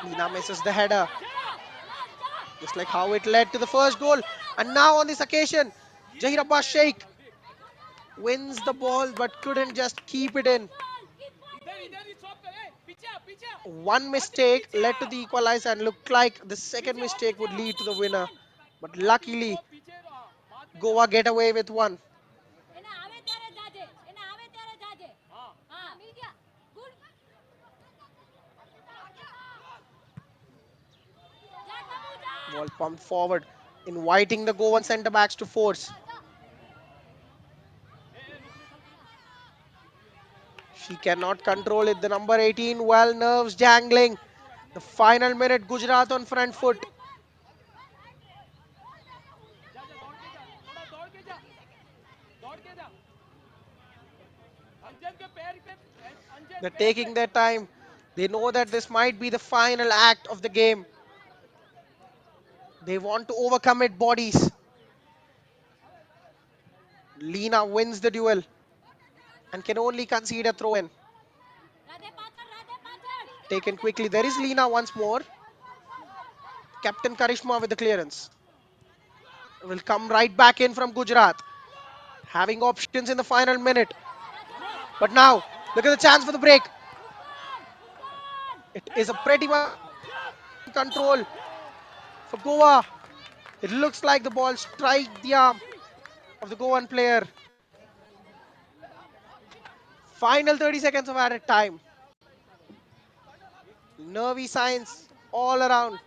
Leena misses the header, just like how it led to the first goal. And now on this occasion, Zahir Abbas Sheikh wins the ball but couldn't just keep it in. One mistake led to the equalizer and looked like the second mistake would lead to the winner. But luckily, Goa get away with one. Ball pumped forward, inviting the Goan centre backs to force. She cannot control it. The number 18, well, nerves jangling. The final minute, Gujarat on front foot. They're taking their time. They know that this might be the final act of the game. They want to overcome it bodies. Lena wins the duel and can only concede a throw in. Taken quickly. There is Lena once more. Captain Karishma with the clearance. Will come right back in from Gujarat. Having options in the final minute. But now, look at the chance for the break. It is a pretty much control for Goa. It looks like the ball strike the arm of the Goan player. Final 30 seconds of added time. Nervy signs all around.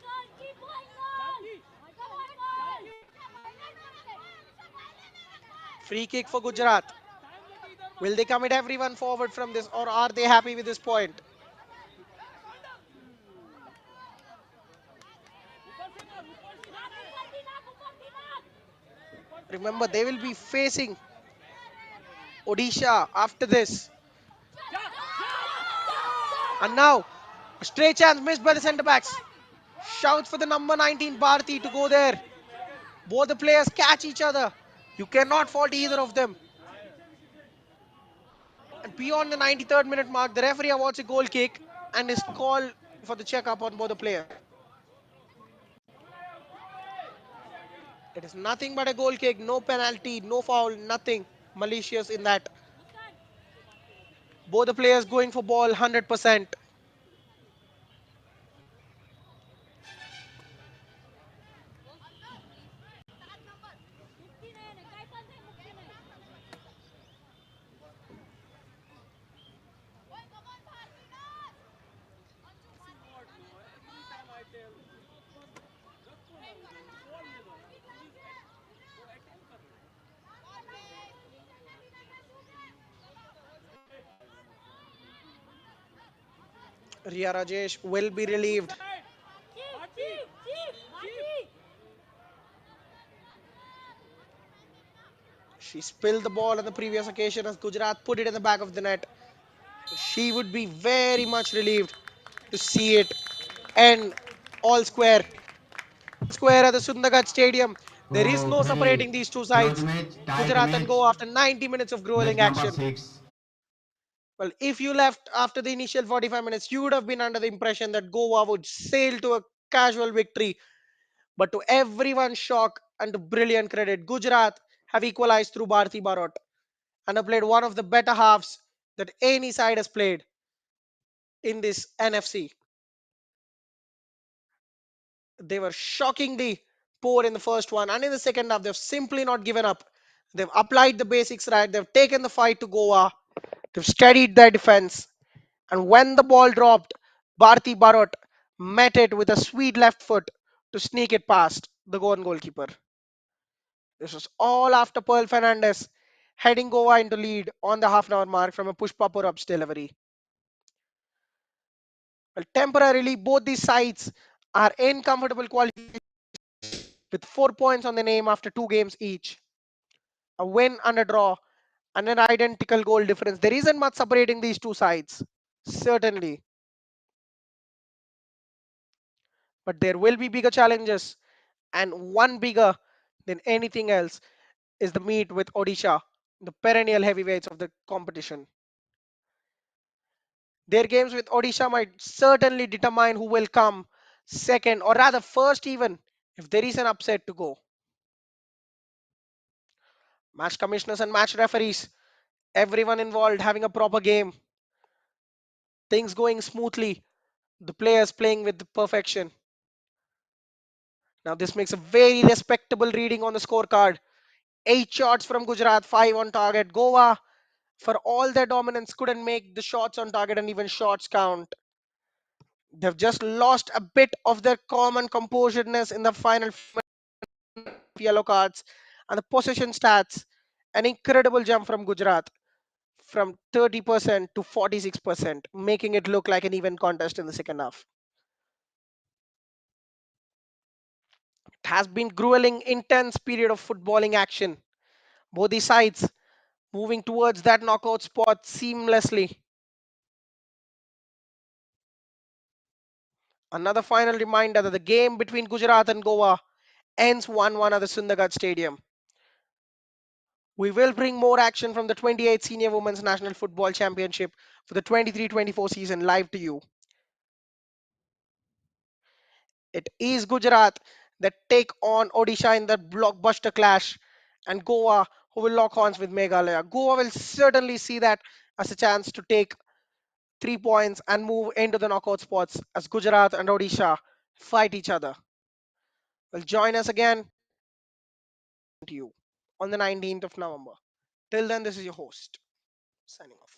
Free kick for Gujarat. Will they commit everyone forward from this, or are they happy with this point? Remember, they will be facing Odisha after this. And now, a stray chance missed by the centre backs. Shouts for the number 19 Bharti to go there. Both the players catch each other. You cannot fault either of them. And beyond the 93rd minute mark, the referee awards a goal kick and is called for the checkup on both the players. It is nothing but a goal kick, no penalty, no foul, nothing malicious in that. Both the players going for ball 100%. Ria Rajesh will be relieved. She spilled the ball on the previous occasion as Gujarat put it in the back of the net. She would be very much relieved to see it end all square. Square at the Sundargarh Stadium. There is So no separating finally, these two close sides. match, tie the Gujarat and match. Goa after 90 minutes of Match grueling number action. 6. Well, if you left after the initial 45 minutes, you would have been under the impression that Goa would sail to a casual victory. But to everyone's shock and to brilliant credit, Gujarat have equalized through Bharti Barot and have played one of the better halves that any side has played in this NFC. They were shockingly poor in the first one, and in the second half, they've simply not given up. They've applied the basics right, they've taken the fight to Goa, they've steadied their defense, and when the ball dropped, Bharti Barot met it with a sweet left foot to sneak it past the Goan goalkeeper. This was all after Pearl Fernandez heading Goa into lead on the half an hour mark from a Pushpa Purup's delivery. Well, temporarily, both these sides are in comfortable quality with 4 points on the name after two games each. A win and a draw and an identical goal difference. There isn't much separating these two sides, certainly. But there will be bigger challenges, and one bigger than anything else is the meet with Odisha, the perennial heavyweights of the competition. Their games with Odisha might certainly determine who will come second, or rather first, even if there is an upset to go. Match commissioners and match referees, everyone involved having a proper game, things going smoothly, the players playing with perfection. Now, this makes a very respectable reading on the scorecard. 8 shots from Gujarat, 5 on target. Goa, for all their dominance, couldn't make the shots on target and even shots count. They've just lost a bit of their common composureness in the final yellow cards and the possession stats. An incredible jump from Gujarat. from 30% to 46%, making it look like an even contest in the second half. It has been grueling, intense period of footballing action. Both the sides moving towards that knockout spot seamlessly. Another final reminder that the game between Gujarat and Goa ends 1-1 at the Sundargarh Stadium. We will bring more action from the 28th Senior Women's National Football Championship for the 23-24 season live to you. It is Gujarat that take on Odisha in the blockbuster clash, and Goa who will lock horns with Meghalaya. Goa will certainly see that as a chance to take 3 points and move into the knockout spots as Gujarat and Odisha fight each other. Will join us again to you on the 19th of November. Till then, this is your host signing off.